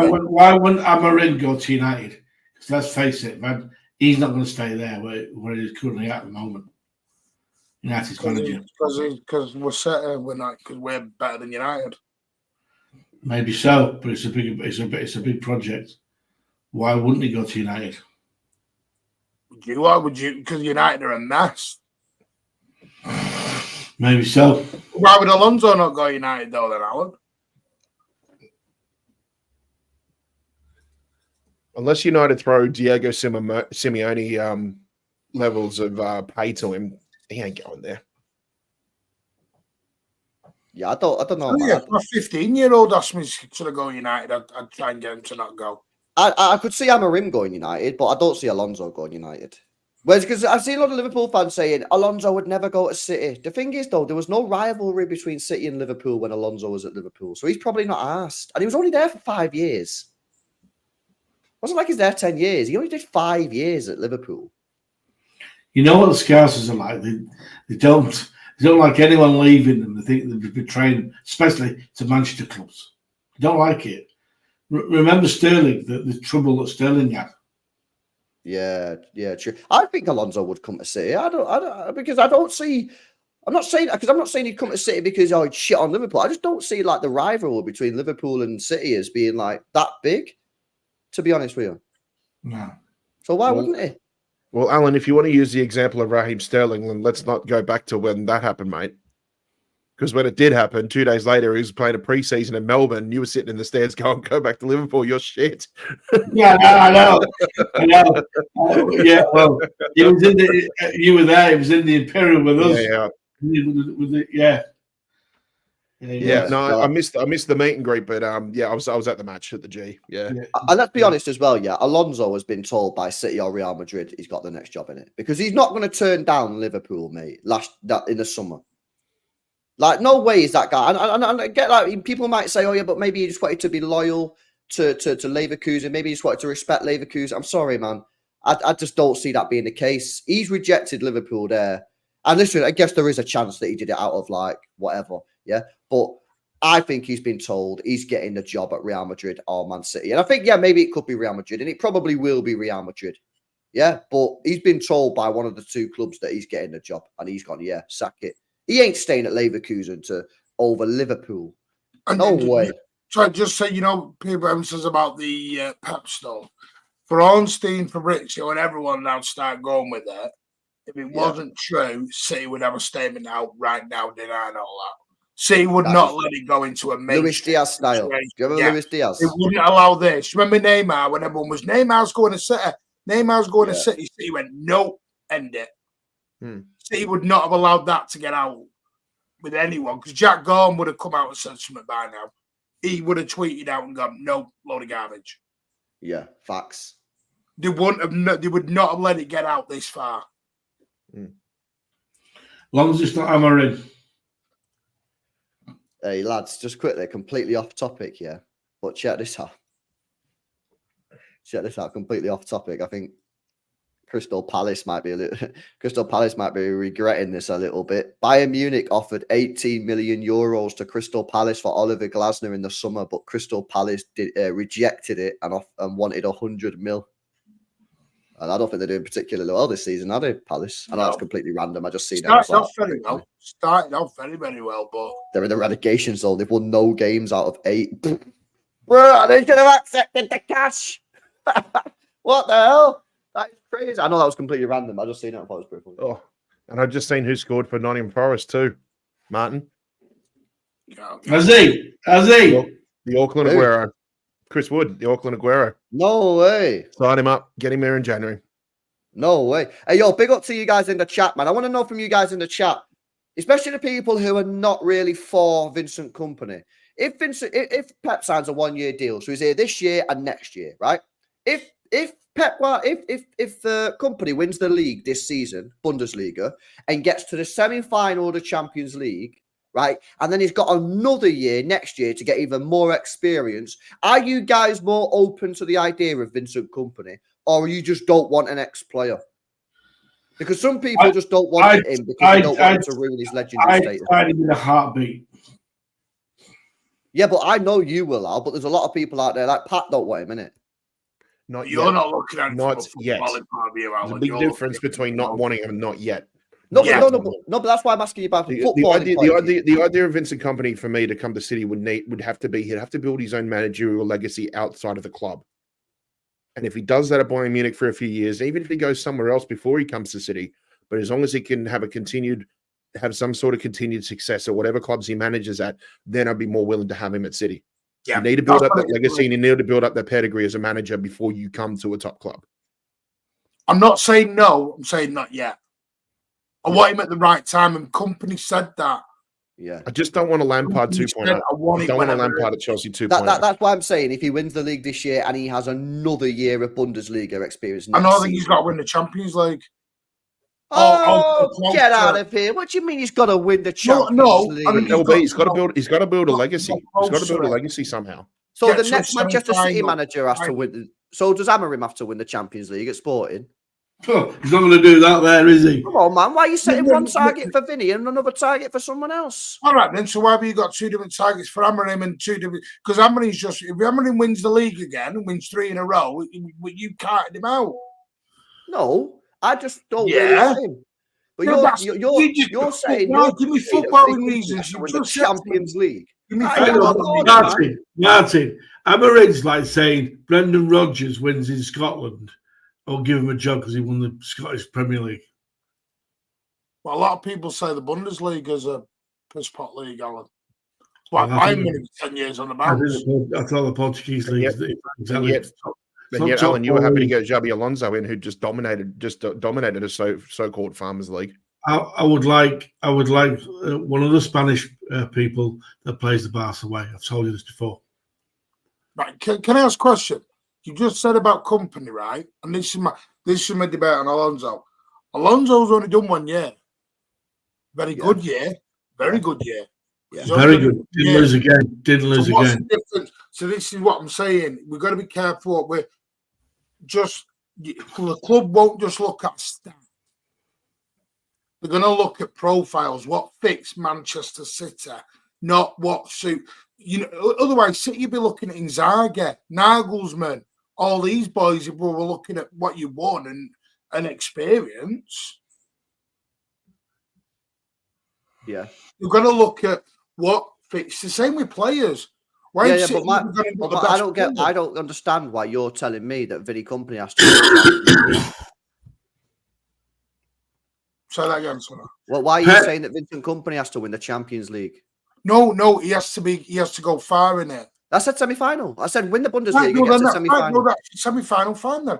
wouldn't Amarin go to United? Because let's face it, man, he's not going to stay there where he's currently at the moment. United's manager. Because we're better than United. Maybe so, but it's a big project. Why wouldn't he go to United? Why would you? Because United are a mess. Maybe so. Why would Alonso not go United though, then, Alan? Unless United throw Diego Simeone levels of pay to him, he ain't going there. Yeah, I don't know. Yeah, a 15-year-old asked me to go United. I'd try and get him to not go. I could see Amorim going United, but I don't see Alonso going United. Whereas, because I see a lot of Liverpool fans saying Alonso would never go to City. The thing is, though, there was no rivalry between City and Liverpool when Alonso was at Liverpool, so he's probably not asked. And he was only there for 5 years. It wasn't like he's there 10 years. He only did 5 years at Liverpool. You know what the Scousers are like? They don't like anyone leaving them. They think they're betraying, especially to Manchester clubs. They don't like it. Remember Sterling, the trouble that Sterling had. Yeah, true. I think Alonso would come to City. I don't because I don't see. I'm not saying he'd come to City because he'd shit on Liverpool. I just don't see like the rivalry between Liverpool and City as being like that big. To be honest with you, No. So why wouldn't he? Well, Alan, if you want to use the example of Raheem Sterling, then let's not go back to when that happened, mate. Because when it did happen, 2 days later, he was playing a preseason in Melbourne. You were sitting in the stands going, go back to Liverpool. You're shit. Yeah, I know. Yeah, well, he was in the. You were there. He was in the Imperial with us. Yeah. No, I missed the meet and greet, but I was at the match at the G. Yeah. And let's be honest as well. Yeah, Alonso has been told by City or Real Madrid he's got the next job in it because he's not going to turn down Liverpool, mate. In the summer. Like, no way is that guy. And I get like people might say, oh yeah, but maybe he just wanted to be loyal to Leverkusen. Maybe he just wanted to respect Leverkusen. I'm sorry, man. I just don't see that being the case. He's rejected Liverpool there. And listen, I guess there is a chance that he did it out of like whatever. Yeah. But I think he's been told he's getting the job at Real Madrid or Man City. And I think, yeah, maybe it could be Real Madrid. And it probably will be Real Madrid. Yeah. But he's been told by one of the two clubs that he's getting the job. And he's gone, yeah, sack it. He ain't staying at Leverkusen over Liverpool. No way. So just so you know, people emphasize about the PEP stuff. For Ornstein, Fabrizio, and everyone now start going with it. If it wasn't true, City would have a statement out right now denying all that. City would not let it go into a major Luis Diaz style. Do you remember Luis Diaz? They wouldn't allow this. Remember Neymar when everyone was Neymar's going to City. Neymar's going to City. City went, no, end it. City would not have allowed that to get out with anyone because Jack Gorn would have come out and said something by now. He would have tweeted out and gone, no, load of garbage. Yeah, facts. They wouldn't have. They would not have let it get out this far. Long as it's not Amorim. Hey lads, just quickly, completely off topic here, but check this out. Completely off topic. I think Crystal Palace might be regretting this a little bit. Bayern Munich offered 18 million euros to Crystal Palace for Oliver Glasner in the summer, but Crystal Palace rejected it and wanted 100 mil. And I don't think they're doing particularly well this season, are they, Palace? I know that's completely random. I just seen it. Started off very, very well, but they're in the relegation zone. They've won no games out of 8. Bro, they should have accepted the cash. What the hell? That is crazy. I know that was completely random. I just seen it. I thought it was pretty funny. Oh, and I've just seen who scored for Nottingham Forest too. Martin. Has he? The Auckland Aguero. Chris Wood, the Auckland Aguero. No way. Sign him up. Get him here in January. No way. Hey, yo, big up to you guys in the chat, man. I want to know from you guys in the chat, especially the people who are not really for Vincent Kompany. If Pep signs a 1-year deal, so he's here this year and next year, right? If Kompany wins the league this season, Bundesliga, and gets to the semi-final of the Champions League, right, and then he's got another year next year to get even more experience, are you guys more open to the idea of Vincent Kompany, or you just don't want an ex-player? Because some people just don't want him because they don't want him to ruin his legendary status. I'd in a heartbeat. Yeah, but I know you will, Al, but there's a lot of people out there like Pat don't want him, innit? You're not looking at not yet. There's a big difference between not wanting him and not yet. No, but that's why I'm asking you about the football. The idea of Vincent Kompany for me to come to City would have to be he'd have to build his own managerial legacy outside of the club. And if he does that at Bayern Munich for a few years, even if he goes somewhere else before he comes to City, but as long as he can have a continued have some sort of continued success or whatever clubs he manages at, then I'd be more willing to have him at City. Yeah, you need to build up that legacy and you need to build up that pedigree as a manager before you come to a top club. I'm not saying no. I'm saying not yet. I want him at the right time, and Kompany said that. Yeah. I just don't want a Lampard 2.0. I don't want a Lampard at Chelsea 2.0. That's why I'm saying if he wins the league this year and he has another year of Bundesliga experience, I don't think he's got to win the Champions League. Oh, get out of here! What do you mean he's got to win the Champions League? I mean, he's got to build. He's got to build a legacy. He's got to build a legacy somehow. So the next Manchester City manager has to win. So does Amorim have to win the Champions League at Sporting? Oh, he's not going to do that there, is he? Come on, man. Why are you setting one target for Vinny and another target for someone else? All right, then. So why have you got two different targets for Amorim and two different? Because Amorim's just, if Amorim wins the league again and wins 3 in a row, you carted him out. No, I just don't really like him. But you're saying give me footballing reasons. You win the Champions League. Martin, Amorim's like saying Brendan Rodgers wins in Scotland. I'll give him a job because he won the Scottish Premier League. Well, a lot of people say the Bundesliga is a piss pot league, Alan. Well, I'm winning 10 years on the bounce. I thought the Portuguese league. Yet, Alan, you were happy to get Xabi Alonso in, who just dominated a so-called Farmers League. I would like one of the Spanish people that plays the Barca way. I've told you this before. Right? Can I ask a question? You just said about Kompany, right? And this is my debate on Alonso. Alonso's only done 1 year. Very good year. Very good year. Yeah, very good. Didn't lose again. What's the difference? So this is what I'm saying. We've got to be careful. The club won't just look at stats. They're going to look at profiles, what fits Manchester City, not what suit. Otherwise, City you'd be looking at Inzaghi, Nagelsmann, all these boys. If we were looking at what you won and experience, yeah, you're going to look at what fits. The same with players. I don't understand why you're telling me that Vinny Kompany has to. Say that again, sir. Well, why are you saying that Vincent Kompany has to win the Champions League? No, he has to go far in it. I said semi-final. I said win the Bundesliga and get to semi-final. Semi-final, fine then.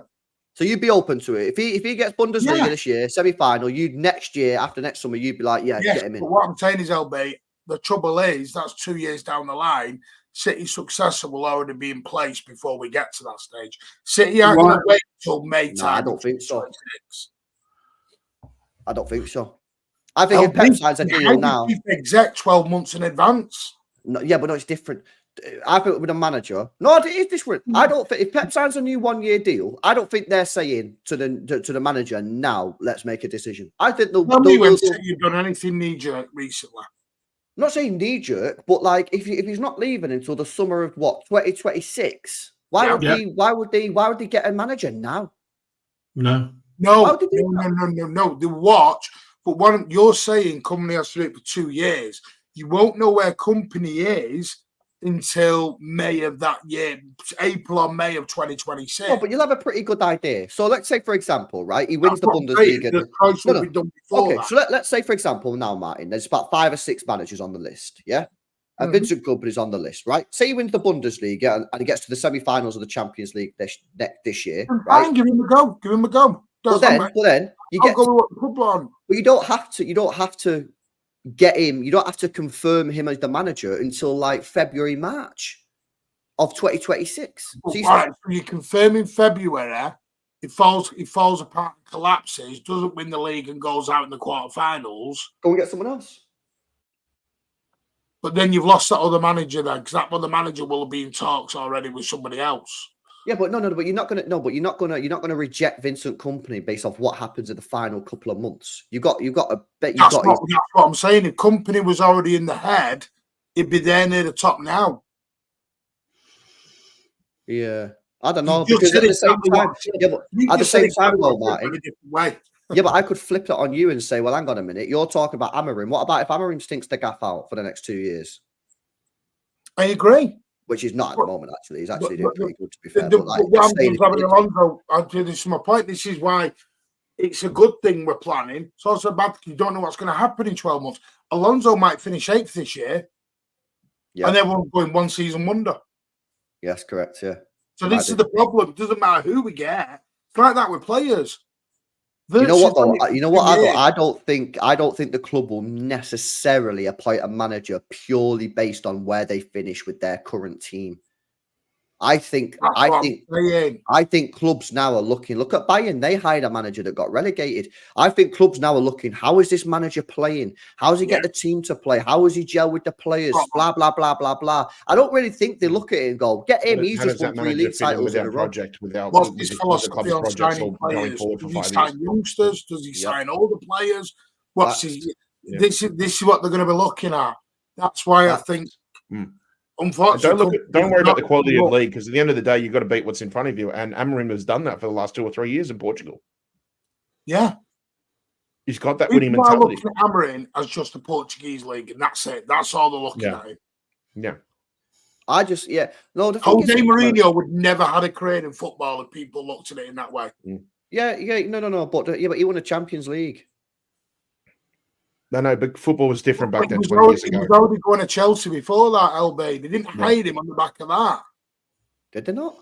So you'd be open to it if he gets Bundesliga this year, semi-final. You'd next year after next summer, you'd be like, get him in. But what I'm saying is, LB, the trouble is that's 2 years down the line. City's successor will already be in place before we get to that stage. City aren't going to wait until May time. I don't think so. I don't think so. I think if Pep signs a deal now, exec 12 months in advance. No, but it's different. I think with a manager, no, it is different. I don't think if Pep signs a new 1 year deal, I don't think they're saying to the manager now, let's make a decision. I think you've done anything knee jerk recently. I'm not saying knee jerk, but like if he's not leaving until the summer of 2026, why would they get a manager now? No. They watch. But you're saying Kompany has to do it for 2 years. You won't know where Kompany is until May of that year, April or May of 2026. No, but you'll have a pretty good idea. So let's say, for example, right, he wins the Bundesliga. The price will be done before that. So let's say, for example, now, Martin, there's about 5 or 6 managers on the list, yeah? And Vincent Kompany's on the list, right? Say he wins the Bundesliga and he gets to the semi-finals of the Champions League this year, right? Fine, give him a go. But then you get. But you don't have to get him. You don't have to confirm him as the manager until like February, March of 2026. So you confirm in February. It falls apart, collapses, doesn't win the league, and goes out in the quarterfinals. Go and get someone else. But then you've lost that other manager then, because that other manager will have been in talks already with somebody else. Yeah, but but you're not gonna reject Vincent Kompany based off what happens in the final couple of months. That's what I'm saying. If Kompany was already in the head, it'd be there near the top now. Yeah, I don't know because at the same time, though, Martin. Yeah, but I could flip it on you and say, well, hang on a minute. You're talking about Amorim. What about if Amorim stinks the gaff out for the next 2 years? I agree. Which is not at the moment, actually. He's actually doing pretty good, to be fair. This is my point. This is why it's a good thing we're planning. It's also bad because you don't know what's going to happen in 12 months. Alonso might finish 8th this year, and everyone's going one season wonder. Yes, correct. Yeah. So this is the problem. It doesn't matter who we get. It's like that with players. You know what though? You know what? I don't think the club will necessarily appoint a manager purely based on where they finish with their current team. I think clubs now are looking. Look at Bayern; they hired a manager that got relegated. I think clubs now are looking. How is this manager playing? How does he get the team to play? How does he gel with the players? Blah blah blah blah blah. I don't really think they look at it and go, "Get him." He's just won 3 league titles in a row. What's his philosophy on signing players? Does he sign youngsters? Does he sign older players? What's his? This is what they're going to be looking at. That's why I think. Unfortunately, don't worry about the quality of the league, because at the end of the day, you've got to beat what's in front of you. And Amorim has done that for the last 2 or 3 years in Portugal. Yeah, he's got that winning mentality. Looking at Amorim as just a Portuguese league, and that's it. That's all they're looking at him. Yeah, Jose Mourinho would never had a career in football if people looked at it in that way. Yeah, no, but he won a Champions League. No, but football was different back then. 20 years ago. He was already going to Chelsea before that, LB. They didn't hire him on the back of that. Did they not?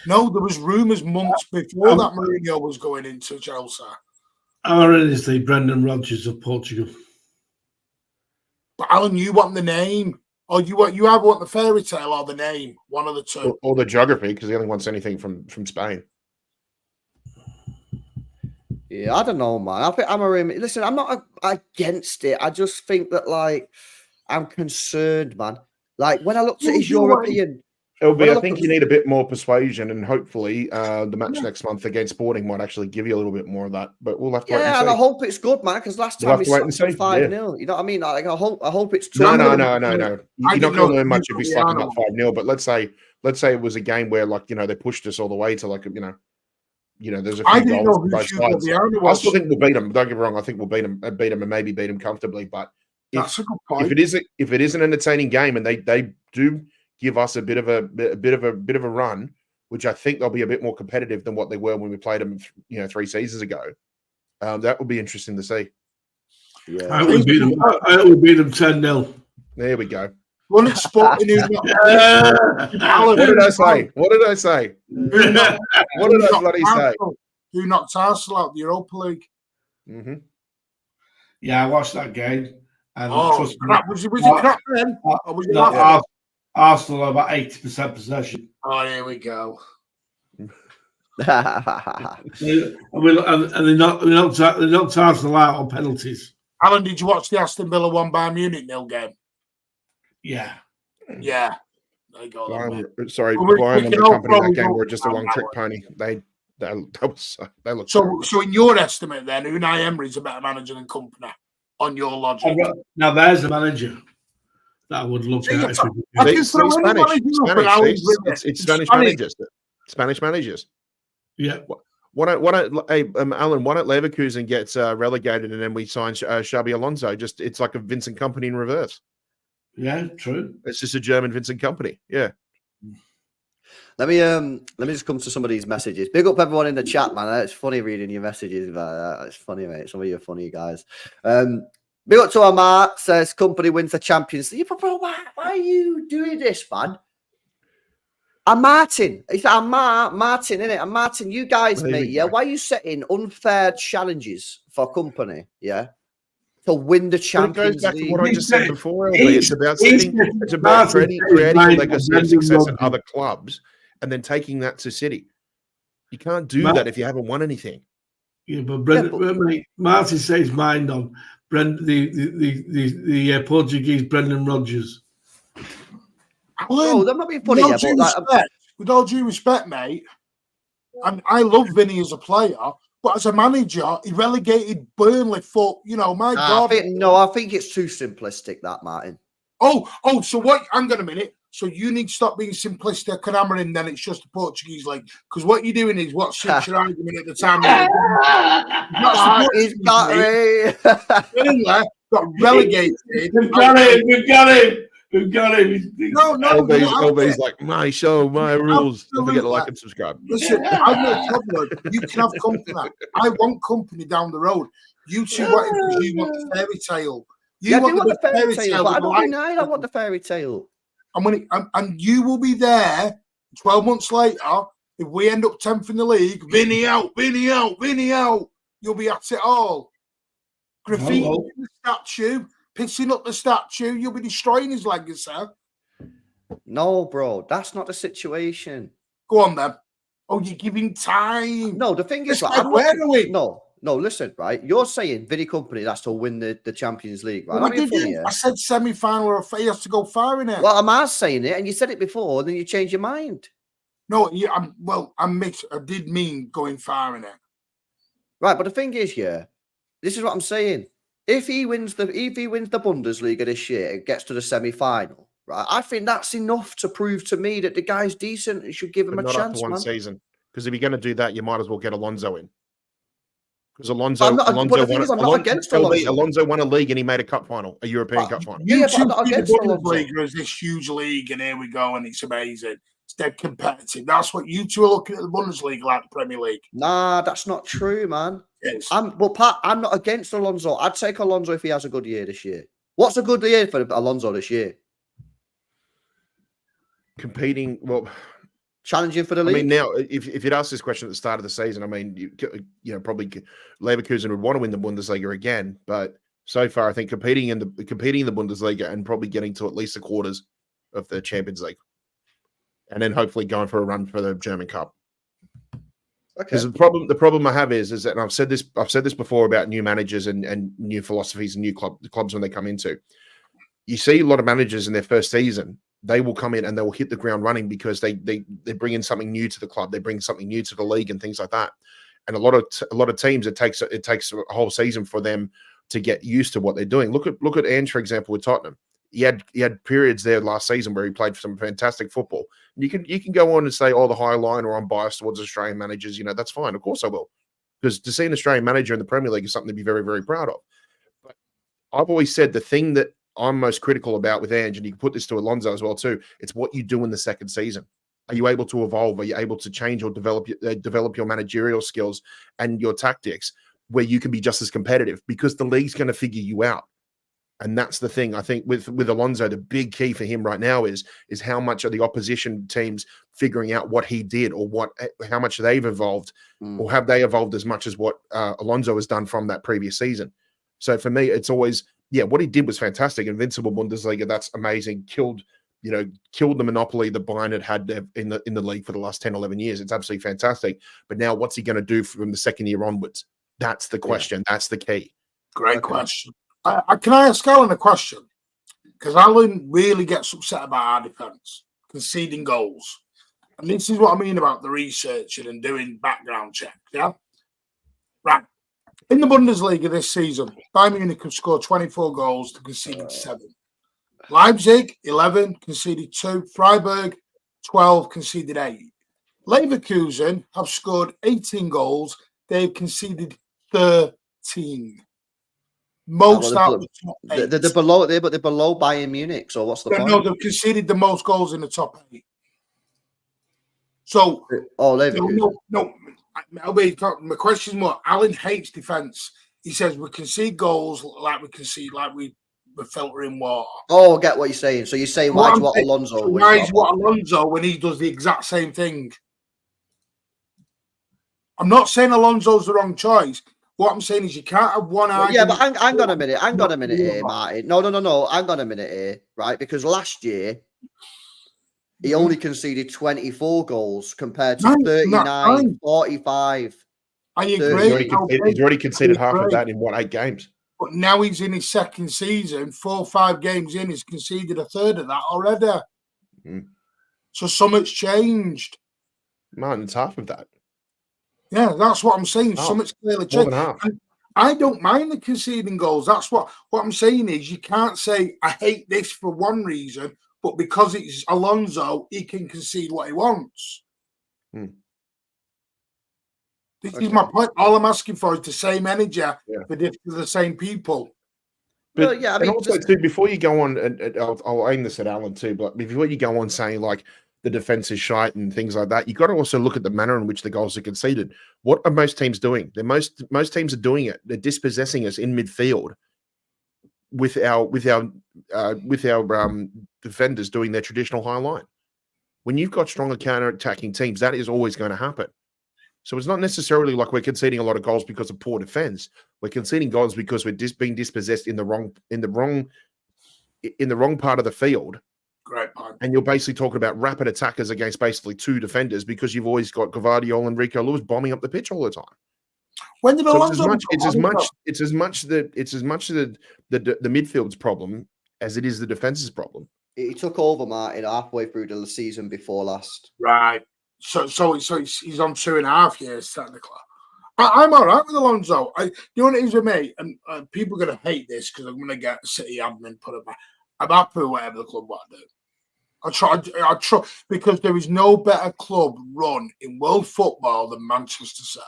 No, there was rumours months before that Mourinho was going into Chelsea. Honestly, Brendan Rodgers of Portugal. But Alan, you want the name, or you either want the fairy tale or the name, one of the two, or the geography, because he only wants anything from Spain. Yeah, I don't know, man. I think Amorim. Listen, I'm not against it. I just think that, like, I'm concerned, man. Like, when I looked at his European, LB, I think you need a bit more persuasion, and hopefully, the match next month against Sporting might actually give you a little bit more of that. But we'll have to wait and see. And I hope it's good, man. Because last time we slapped 5-0. You know what I mean? Like, I hope it's true. No. You're not going to learn much if you slap them up 5-0. But let's say it was a game where, like, they pushed us all the way to, like, there's a few goals on both sides. I still think we'll beat them. Don't get me wrong. I think we'll beat them, and maybe beat them comfortably. But if it is an entertaining game, and they do give us a bit of a run, which I think they'll be a bit more competitive than what they were when we played them, 3 seasons ago. That would be interesting to see. Yeah, I would beat them 10-0. There we go. What did Sporting What did I say? What did I say? What did I bloody say? Who knocked Arsenal out the Europa League? Mm-hmm. Yeah, I watched that game. And crap. Was it crap then? Arsenal about 80% possession. Oh, here we go. and they knocked Arsenal out on penalties. Alan, did you watch the Aston Villa 1 Bayern Munich 0 game? Yeah. Yeah. There you go. Bayern and the Kompany that game were just a one-trick pony. They look so in your estimate, then, Unai Emery's a better manager than Kompany, on your logic. Now there's a manager that I would look at. It's Spanish managers. Spanish managers. Yeah. Alan, why don't Leverkusen gets relegated and then we sign Xabi Alonso? It's like a Vincent Kompany in reverse. Yeah, true. It's just a German Vincent Kompany. Yeah. Let me just come to some of these messages. Big up everyone in the chat, man. It's funny reading your messages. It's funny, mate. Some of you are funny guys. Big up to Amar, says Kompany wins the Champions League. Bro, why are you doing this, man? And Martin, it's Martin, isn't it? And Martin, you guys, mate, yeah. Why are you setting unfair challenges for Kompany, yeah, to win the Champions League? It goes back League. to what I just said before. It's about creating a legacy of success at other clubs and then taking that to City. You can't do that if you haven't won anything. Yeah, but Martin set his mind on the Portuguese Brendan Rodgers. Alan, I'm not being funny. With all due respect, mate, and I love Vinny as a player, but as a manager, he relegated Burnley for, my God. I think it's too simplistic, that, Martin. So what? Hang on a minute. So you need to stop being simplistic and hammering, then it's just a Portuguese league. Because what you're doing is what suits your argument at the time. He's got me. Burnley got relegated. We've got him. Who got it? No, LB's like, my show, my rules. Don't forget to like and subscribe. Listen, I've no problem. You can have company. I want company down the road. You two want it because you want the fairy tale. I do want the fairy tale, but I don't deny I want the fairy tale. And you will be there 12 months later. If we end up 10th in the league, Vinny out, Vinny out, Vinny out. You'll be at it all. Graffiti in the statue, pissing up the statue. You'll be destroying his legacy. No, bro, that's not the situation. Go on, then. Oh, you're giving time. No, the thing is, No, listen, right? You're saying Vinny Kompany has to win the Champions League, right? Well, I said semi-final or he has to go far in it. Well, I'm saying it, and you said it before, and then you changed your mind. No, I did mean going far in it. Right, but the thing is, this is what I'm saying. If he wins the Bundesliga this year and gets to the semi-final, right? I think that's enough to prove to me that the guy's decent and should give him a chance. Not after one season, because if you're going to do that, you might as well get Alonso in. Because Alonso won a league and he made a cup final, a European Cup final. You two see the Bundesliga as this huge league, and here we go, and it's amazing. It's dead competitive. That's what you two are looking at the Bundesliga like the Premier League. Nah, that's not true, man. Yes. Pat, I'm not against Alonso. I'd take Alonso if he has a good year this year. What's a good year for Alonso this year? Competing, challenging for the league. I mean, now, if you'd asked this question at the start of the season, I mean, you probably Leverkusen would want to win the Bundesliga again, but so far, I think competing in the Bundesliga and probably getting to at least the quarters of the Champions League, and then hopefully going for a run for the German Cup. Because the problem I have is that, and I've said this before about new managers and new philosophies and new clubs when they come into. You see a lot of managers in their first season. They will come in and they will hit the ground running because they bring in something new to the club. They bring something new to the league and things like that. And a lot of teams, it takes a whole season for them to get used to what they're doing. Look at Ange, for example, with Tottenham. He had periods there last season where he played some fantastic football. You can go on and say, the high line, or I'm biased towards Australian managers. That's fine. Of course I will, because to see an Australian manager in the Premier League is something to be very, very proud of. But I've always said the thing that I'm most critical about with Ange, and you can put this to Alonso as well too, it's what you do in the second season. Are you able to evolve? Are you able to change or develop your managerial skills and your tactics where you can be just as competitive? Because the league's going to figure you out. And that's the thing. I think with Alonso, the big key for him right now is how much are the opposition teams figuring out what he did, or how much they've evolved, or have they evolved as much as what Alonso has done from that previous season. So for me, it's always, what he did was fantastic. Invincible Bundesliga, that's amazing. Killed the monopoly that Bayern had in the league for the last 10, 11 years. It's absolutely fantastic. But now what's he going to do from the second year onwards? That's the question. Yeah. That's the key. Great question. Can I ask Alan a question? Because Alan really gets upset about our defence, conceding goals. And this is what I mean about the researching and doing background checks, yeah? Right. In the Bundesliga this season, Bayern Munich have scored 24 goals to conceded 7. Leipzig, 11, conceded 2. Freiburg, 12, conceded 8. Leverkusen have scored 18 goals. They've conceded 13. Most out of the top 8. They're below there, but they're below Bayern Munich. So what's the point? No, they've conceded the most goals in the top 8. So, Leverkusen. No. My question is more, Alan hates defence. He says we concede goals like we're filtering water. Oh, I get what you're saying. So you're saying why do you want Alonso? Why do you want Alonso when he does the exact same thing? I'm not saying Alonso's the wrong choice. What I'm saying is you can't have one argument. Yeah, but hang on a minute here, Martin. No. Hang on a minute here, right? Because last year he only conceded 24 goals compared to 39, 45. I agree. He's already conceded half of that in 8 games. But now he's in his second season, 4 or 5 games in, he's conceded a third of that already. So something's changed. Man, it's half of that. Yeah, that's what I'm saying. Something's clearly changed. And I don't mind the conceding goals. That's what I'm saying is you can't say, I hate this for one reason, but because it's Alonso, he can concede what he wants. This is my point. All I'm asking for is the same energy for the same people. But yeah, I and mean, also too, before you go on, and I'll aim this at Alan too, but before you go on saying like the defense is shite and things like that, you got to also look at the manner in which the goals are conceded. What are most teams doing? Most teams are doing it. They're dispossessing us in midfield with our defenders doing their traditional high line. When you've got stronger counter-attacking teams, that is always going to happen. So it's not necessarily like we're conceding a lot of goals because of poor defense. We're conceding goals because we're being dispossessed in the wrong part of the field. Great point. And you're basically talking about rapid attackers against basically two defenders because you've always got Gvardiol and Rico Lewis bombing up the pitch all the time. When did Alonso? It's as much the midfield's problem as it is the defense's problem. he took over Martin halfway through the season before last. Right. So he's on 2.5 years technically. I'm all right with Alonso. You know what it is with me, and people are going to hate this because I'm going to get City admin put it back. I'm happy with whatever the club want to do. I try because there is no better club run in world football than Manchester City.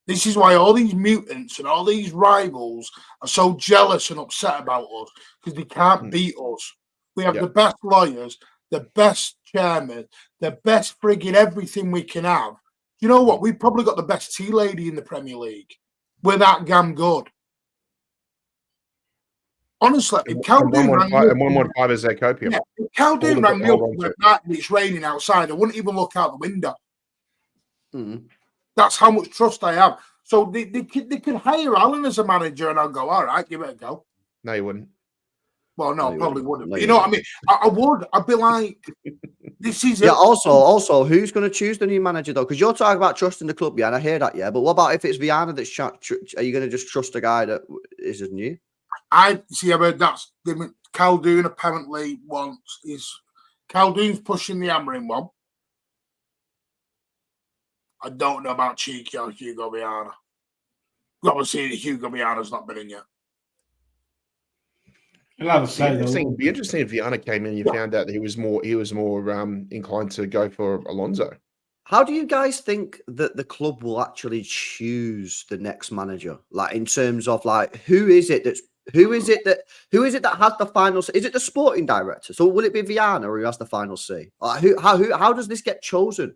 This is why all these mutants and all these rivals are so jealous and upset about us because they can't beat us. We have the best lawyers, the best chairman, the best frigging everything we can have. You know what? We've probably got the best tea lady in the Premier League. We're that damn good. Honestly, if Caldoon rang me up, 115 is their copium. Yeah, if Caldoon rang me up and it's raining outside, I wouldn't even look out the window. Mm. That's how much trust I have. So they could hire Alan as a manager, and I'll go, all right, give it a go. No, you wouldn't. Well, no, probably wouldn't. No, you know what I mean? I would. I'd be like, this is it. Yeah. Also, who's going to choose the new manager though? Because you're talking about trusting the club, yeah, and I hear that, yeah. But what about if it's Viana that's are you going to just trust a guy that is new? I see. I mean, that's Caldoon apparently wants Caldoon's pushing the hammering one. I don't know about Cheeky or Hugo Viana. Obviously, Hugo Viana's not been in yet. It'd be interesting if Viana came in and you found out that he was more inclined to go for Alonso. How do you guys think that the club will actually choose the next manager? Like in terms of like who is it that has the final say? Is it the sporting director? So will it be Viana who has the final say? Like how does this get chosen?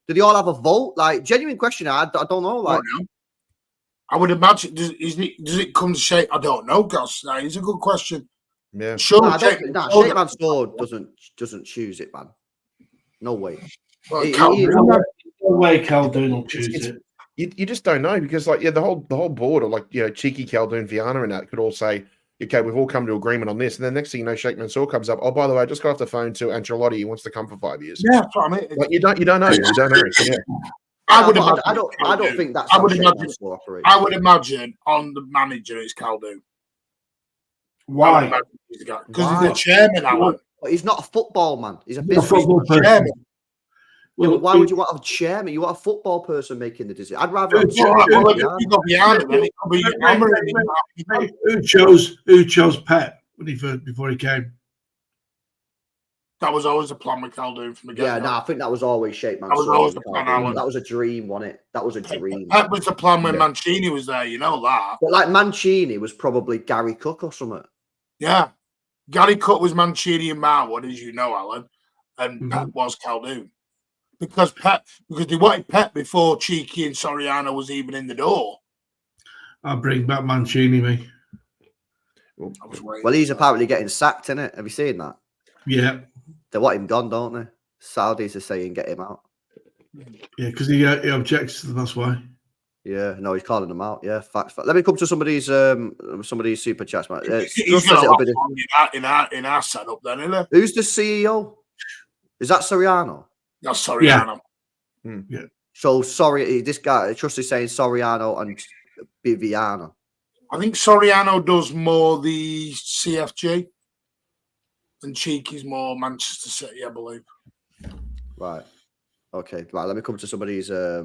Do they all have a vote? Like genuine question. I don't know. Like I would imagine. Does it come to shape? I don't know, Gus. That is a good question. Yeah. Sure. Shape Man's Sword doesn't choose it, man. No way. No way Caldoon will choose it. You just don't know because the whole board or Cheeky, Caldoon, Viana and that could all say, okay, we've all come to agreement on this, and then next thing you know, Sheikh Mansour comes up. Oh, by the way, I just got off the phone to Ancelotti. He wants to come for 5 years. Yeah, that's what I mean. You don't know. You don't know. Yeah. I don't think that's how Sheikh Mansour operates. I would imagine on the manager it's Caldoon. Why? Because he's the chairman, Alan. But he's not a football man. He's a business chairman. Yeah, but why would you want a chairman? You want a football person making the decision. I'd rather have Who chose Pep before he came? That was always a plan with Caldoon from the get-go. Yeah, no, I think that was always Sheikh Mansour. That was always the plan, Alan. That was a dream, wasn't it? That was a dream. That was the plan when Mancini was there, you know that. But like Mancini was probably Gary Cook or something. Yeah. Gary Cook was Mancini and Marwood, as you know, Alan. And Pep was Caldoon. Because they wanted Pep before Cheeky and Soriano was even in the door. I'll bring back Mancini, me. Well, he's apparently getting sacked, isn't it? Have you seen that? Yeah. They want him gone, don't they? Saudis are saying get him out. Yeah, because he objects to them, that's why. Yeah, no, he's calling them out. Yeah, facts. Let me come to somebody's super chats, man. He's got a lot in our setup then, isn't he? Who's the CEO? Is that Soriano? That's Soriano. Yeah. Yeah. So sorry, this guy Trust is saying Soriano and Viviano. I think Soriano does more the CFG, and Cheeky's more Manchester City, I believe. Right. Okay. Right. Let me come to somebody's. Yeah,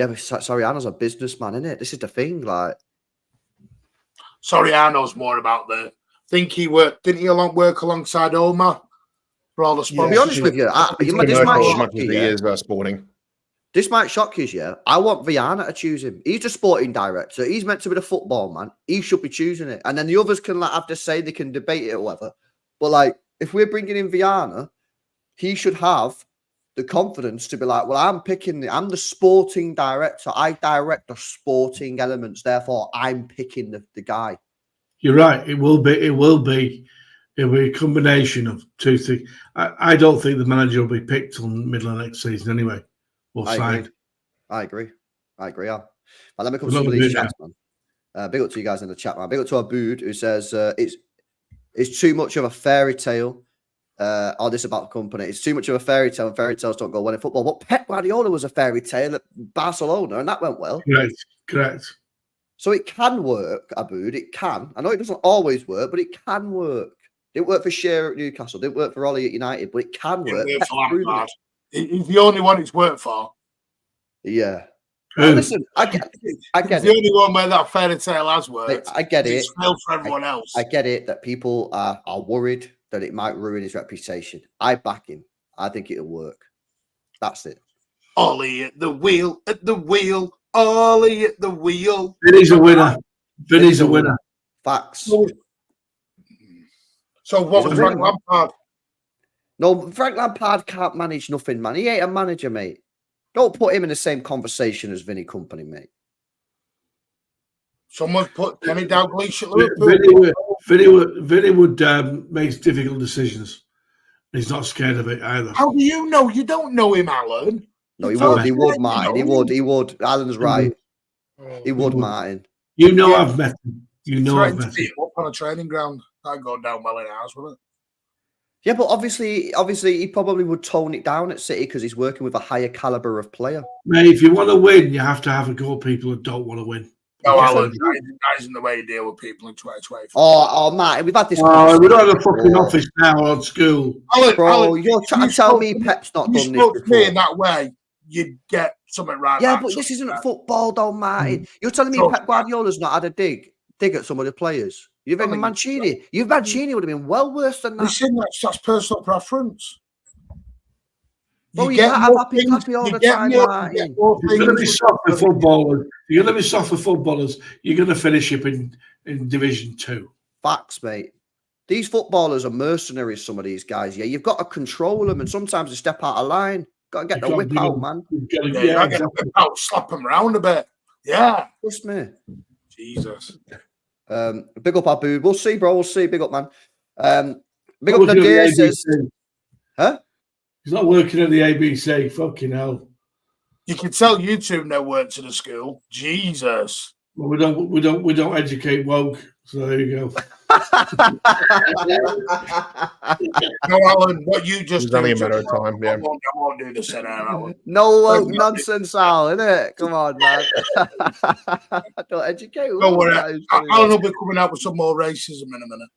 but Soriano's a businessman, isn't it? This is the thing. Like, Soriano's more about the. Didn't he work alongside Omar for all the sponsors? To be honest with you, this might shock you. Years about sporting. This might shock you, yeah. I want Viana to choose him. He's the sporting director. He's meant to be the football man. He should be choosing it. And then the others can have to say, they can debate it or whatever. But like, if we're bringing in Viana, he should have the confidence to be like, well, I'm the sporting director. I direct the sporting elements. Therefore, I'm picking the guy. You're right. It will be a combination of two things. I don't think the manager will be picked till middle of next season anyway. Or signed. I agree. Al. But let me come to some of these chats, man. Big up to you guys in the chat, man. Big up to Abood, who says it's too much of a fairy tale. All this about the Kompany. It's too much of a fairy tale, and fairy tales don't go well in football. But Pep Guardiola was a fairy tale at Barcelona, and that went well. Correct. So it can work, Abood. It can. I know it doesn't always work, but it can work. Didn't work for Shearer at Newcastle. Didn't work for Ollie at United, but it can work. He's the only one it's worked for. Yeah. Well, listen, I get it's the only one where that fairy tale has worked. I get it. It's failed for everyone else. I get it that people are worried that it might ruin his reputation. I back him. I think it'll work. That's it. Ollie at the wheel, Ollie at the wheel. Vinny's a winner. Vinny's a winner. Facts. So what was Frank Lampard? No, Frank Lampard can't manage nothing, man. He ain't a manager, mate. Don't put him in the same conversation as Vinny Kompany, mate. Someone put Kenny Dalglish at Liverpool. Vinny would make difficult decisions. He's not scared of it either. How do you know? You don't know him, Alan. No, he would. He would, Martin. He would. Alan's right. He would, Martin. You know I've met him. You know I've met him. Up on a training ground. That'd go down well in ours, wouldn't it? Yeah, but obviously, he probably would tone it down at City because he's working with a higher caliber of player. Mate, if you want to win, you have to have a go at people that don't want to win. No, Alan, that isn't the way you deal with people in 2024. Oh, Matt, we've had this. We don't have a fucking office now on school. Alan, you're trying to tell me Pep's not done this before. You spoke to me in that way, you'd get something right. Yeah, but this isn't football, though, Martin. You're telling me Pep Guardiola's not had a dig at some of the players. You've been Mancini. Mancini would have been well worse than that. Listen, that's personal preference. Well, you can't have happy all the time, Martin. You're going to be soft for footballers. You're going to be soft for footballers. You're going to finish up in Division 2. Facts, mate. These footballers are mercenaries, some of these guys. Yeah, you've got to control them, and sometimes they step out of line. Got to get the whip out, man. Get the whip out, slap them around a bit. Yeah. Trust me. Jesus. Big up, Abu. We'll see, bro. We'll see. Big up, man. Big up, Nadir says, huh? He's not working at the ABC. Fucking hell. You can tell you two no work to the school. Jesus. Well, we don't educate woke. So there you go. No, Alan, what you just it's only a matter of time. Yeah. I won't do this in Alan. No woke nonsense, Al, innit? Come on, man. Don't educate. Don't worry. Alan will be coming out with some more racism in a minute.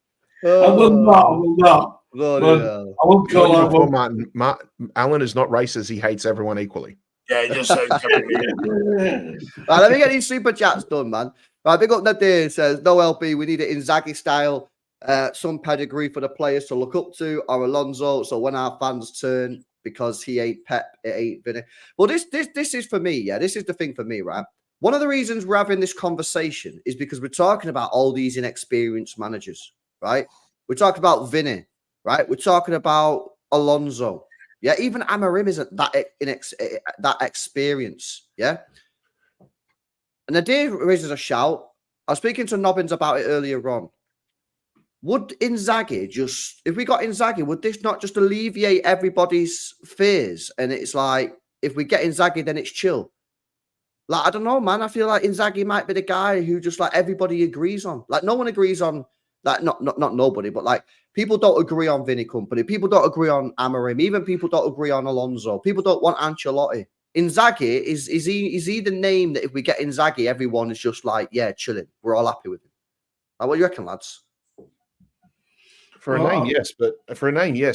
I will not. I won't call out. Alan is not racist. He hates everyone equally. Yeah, he just says. Right, let me get these super chats done, man. Right, big up Nadir says, no LP, we need it Inzaghi style. Some pedigree for the players to look up to, or Alonso. So when our fans turn, because he ain't Pep, it ain't Vinny. Well, this is for me. Yeah, this is the thing for me, right? One of the reasons we're having this conversation is because we're talking about all these inexperienced managers, right? We're talking about Vinny, right? We're talking about Alonso. Yeah, even Amorim isn't that experience. Yeah. And Nadir raises a shout. I was speaking to Nobbins about it earlier on. Would Inzaghi if we got Inzaghi, would this not just alleviate everybody's fears? And it's like, if we get Inzaghi, then it's chill. Like, I don't know, man. I feel like Inzaghi might be the guy who just like everybody agrees on. Like, no one agrees on, like, not nobody, but like people don't agree on Vinny Kompany. People don't agree on Amorim. Even people don't agree on Alonso. People don't want Ancelotti. Inzaghi is he the name that if we get Inzaghi, everyone is just like, yeah, chilling. We're all happy with him. Like, what do you reckon, lads? For a name, yes,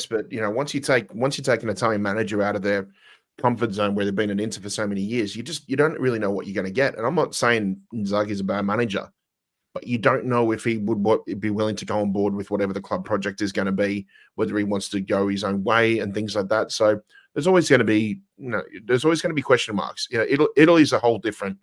but you know, once you take an Italian manager out of their comfort zone where they've been an Inter for so many years, you don't really know what you're going to get. And I'm not saying Inzaghi's a bad manager, but you don't know if he would be willing to go on board with whatever the club project is going to be, whether he wants to go his own way and things like that. So there's always going to be, there's always going to be question marks. Italy's a whole different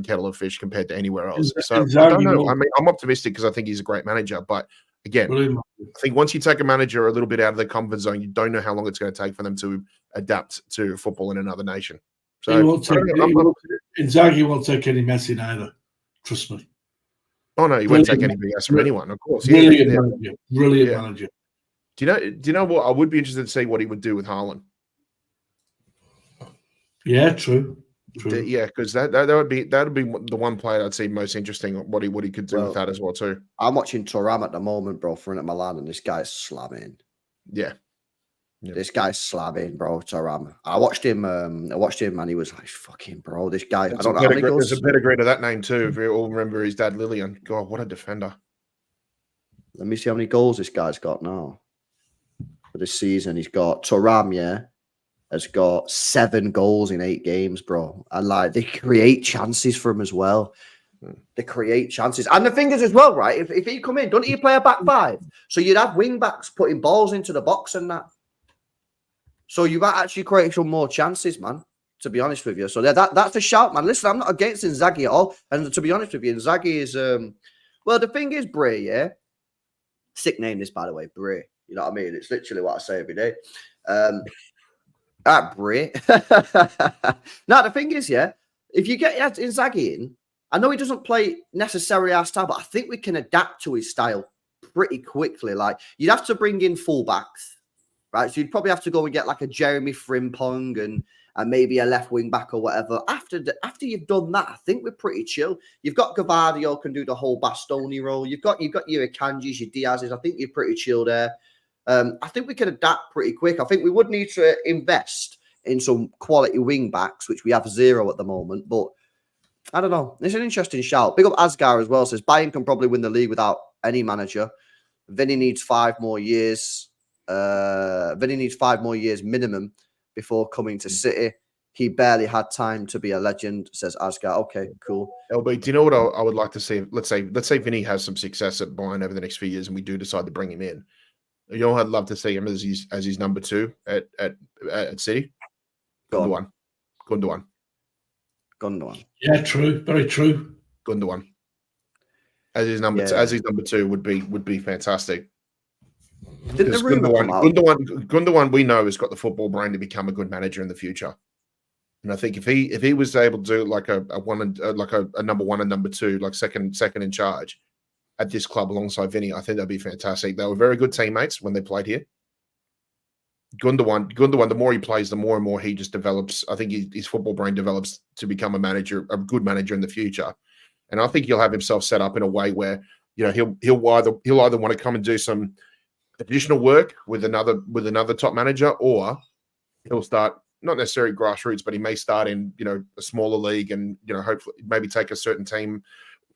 kettle of fish compared to anywhere else. So I don't know. I mean, I'm optimistic because I think he's a great manager. But again, I think once you take a manager a little bit out of the comfort zone, you don't know how long it's going to take for them to adapt to football in another nation. So Inzaghi won't take any messing either. Trust me. Oh no, he won't take any BS from anyone, of course. Brilliant manager. Do you know what? I would be interested to see what he would do with Haaland. Yeah, true. Yeah, because that would be the one player I'd see most interesting. What he could do with that as well too. I'm watching Thuram at the moment, bro, for Inter Milan, and this guy's slamming. Yeah. This guy's slamming, bro. Thuram. I watched him, and he was like, "Fucking bro, this guy." There's a pedigree to that name too. If you all remember his dad, Lillian. God, what a defender! Let me see how many goals this guy's got now for this season. He's got Thuram, has got 7 goals in 8 games, bro. And like they create chances for him as well. They create chances. And the thing is as well, right? If he come in, don't he play a back 5? So you'd have wing backs putting balls into the box and that. So you might actually create some more chances, man, to be honest with you. So that's a shout, man. Listen, I'm not against Inzaghi at all. And to be honest with you, Inzaghi is well, the thing is, Bray, sick name this, by the way, Bray. You know what I mean? It's literally what I say every day. Bray. Now, the thing is, if you get Inzaghi in, I know he doesn't play necessarily our style, but I think we can adapt to his style pretty quickly. Like, you'd have to bring in fullbacks, right? So you'd probably have to go and get like a Jeremy Frimpong and maybe a left wing back or whatever. After you've done that, I think we're pretty chill. You've got Gavadio can do the whole Bastoni role. You've got your Akanjis, your Diaz's. I think you're pretty chill there. I think we can adapt pretty quick. I think we would need to invest in some quality wing backs, which we have 0 at the moment. But I don't know. It's an interesting shout. Big up Asgar as well. Says Bayern can probably win the league without any manager. Vinny needs 5 more years. Vinny needs 5 more years minimum before coming to City. He barely had time to be a legend, says Asgar. Okay, cool. LB, do you know what I would like to see? Let's say Vinny has some success at Bayern over the next few years and we do decide to bring him in. You know, I'd love to see him as his number 2 at City. Gundogan. Yeah, true. Very true. Gundogan. As his number 2 would be fantastic. Gundogan, we know, has got the football brain to become a good manager in the future. And I think if he was able to do like a number 1 and number 2, like second in charge at this club alongside Vinny, I think that'd be fantastic. They were very good teammates when they played here. Gundogan, the more he plays, the more and more he just develops. I think his football brain develops to become a good manager in the future. And I think he'll have himself set up in a way where, you know, he'll either want to come and do some additional work with another top manager, or he'll start not necessarily grassroots, but he may start in, you know, a smaller league and, you know, hopefully maybe take a certain team,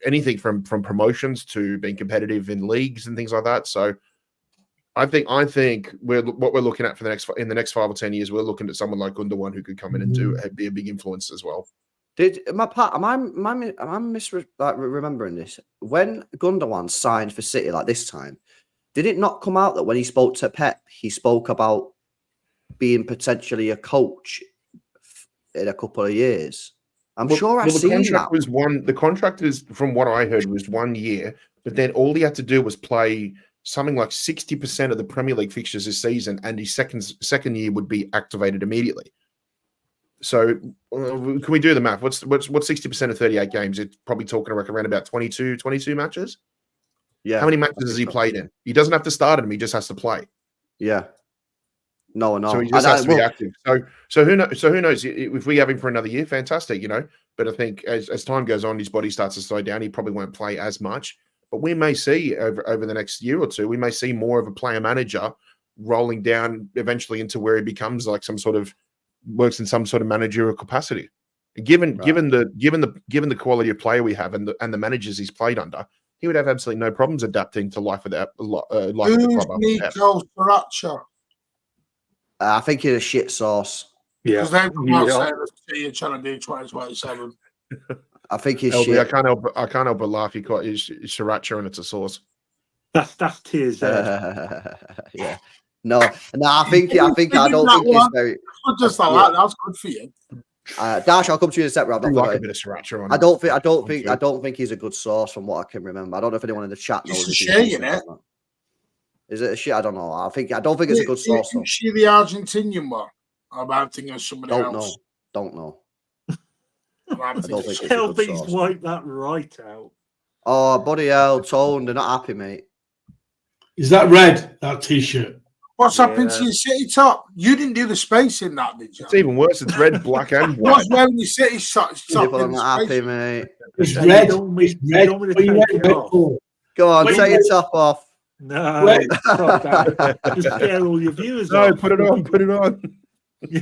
anything from promotions to being competitive in leagues and things like that. So I think what we're looking at in the next 5 or 10 years, we're looking at someone like Gundogan who could come in and be a big influence as well. Am I remembering this? When Gundogan signed for City like this time, did it not come out that when he spoke to PEP, he spoke about being potentially a coach in a couple of years? I'm sure I've seen that. The contract is, from what I heard, was 1 year, but then all he had to do was play something like 60% of the Premier League fixtures this season, and his second year would be activated immediately. So can we do the math? What's 60% of 38 games? It's probably talking around about 22 matches. Yeah. How many matches has he played in? He doesn't have to start him. He just has to play. Yeah. No. So he just has to be active. So who knows? If we have him for another year, fantastic, you know. But I think as time goes on, his body starts to slow down. He probably won't play as much. But we may see over the next year or two, we may see more of a player manager rolling down eventually into where he becomes like works in some sort of managerial capacity. Given the quality of player we have and the managers he's played under, he would have absolutely no problems adapting to life at the club. Nico Sriracha? I think he's a shit sauce. Yeah. Because they've come out saying that trying to do 2027. I think he's LB, shit. I can't help but laugh. You got his sriracha and it's a sauce. That's TZ. Yeah. No, I don't think it's very. Not just like that. That's good for you. Dash, I'll come to you in a sec, Rob. I like a bit of sriracha on. I don't think he's a good source from what I can remember. I don't know if anyone in the chat knows. It's a shame, innit? Is it a shit? I don't know. I don't think it's a good source. Is she the Argentinian one? I'm thinking of somebody else. Don't know. Shelby's wiped that right out. Oh, bloody hell, Tone, they're not happy, mate. Is that red, that T-shirt? What's happened to your City top? You didn't do the space in that, did you? It's even worse. It's red, black, and white. What's wearing your City top? People are not happy, mate. It's red. It's red. Go on, take your top off. No, stop that. Just scare all your viewers off. No, put it on. Put it on.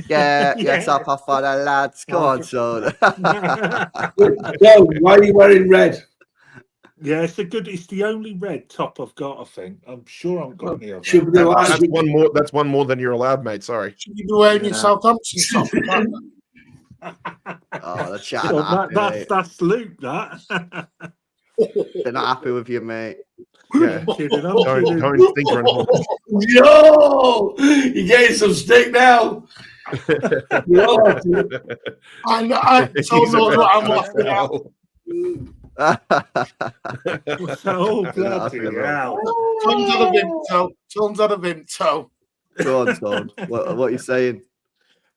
Yeah, top off for the lads. Come on, son. No, why are you wearing red? Yeah, it's the only red top I've got, I think. I'm sure I've got any of Should them. That's one more. That's one more than you're allowed, mate. Sorry. Should you be wearing your Southampton top? Oh, the chat. That's Luke, that. They're not happy with you, mate. Yeah. Don't think you're on. Yo, you're getting some stick now. I told you what I'm laughing at. Oh, bloody hell. Tom's out of Vinto. Go on, Tom. What are you saying?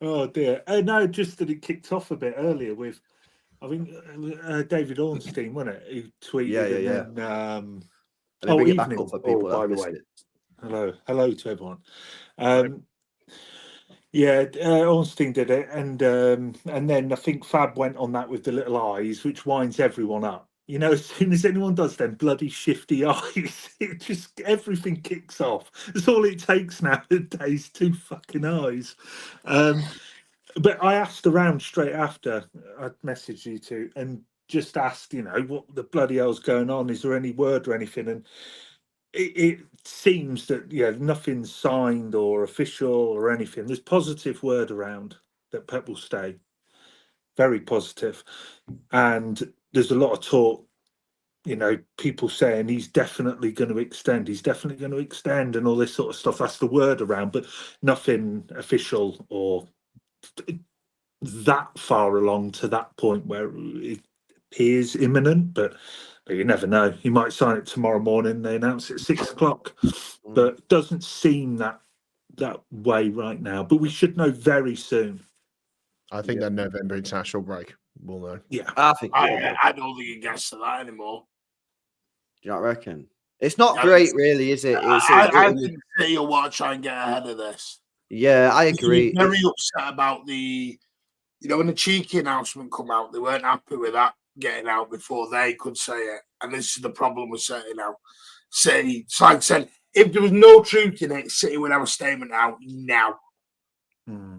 Oh, dear. No, just that it kicked off a bit earlier with, I think, David Ornstein, wasn't it? Who tweeted. Yeah. And bring it back up for people by the way. Hello to everyone. Ornstein did it, and then I think Fab went on that with the little eyes, which winds everyone up. You know, as soon as anyone does them bloody shifty eyes, it just everything kicks off. That's all it takes nowadays, 2 fucking eyes. But I asked around straight after I'd messaged you two and just asked, what the bloody hell's going on? Is there any word or anything? And it seems that nothing's signed or official or anything. There's positive word around that Pep will stay, very positive, and there's a lot of talk. People saying he's definitely going to extend. He's definitely going to extend, and all this sort of stuff. That's the word around, but nothing official or that far along to that point where it appears imminent. But you never know. He might sign it tomorrow morning. They announce it at 6 o'clock, but it doesn't seem that way right now. But we should know very soon. I think that November international break we'll know. Yeah, I think. I don't think it gets to that anymore. Do you not reckon? It's not great, really, is it? I think City will want to try and get ahead of this. Yeah, I agree. Very upset about when the cheeky announcement come out, they weren't happy with that getting out before they could say it. And this is the problem with City now. City, it's like I said, if there was no truth in it, City would have a statement out now.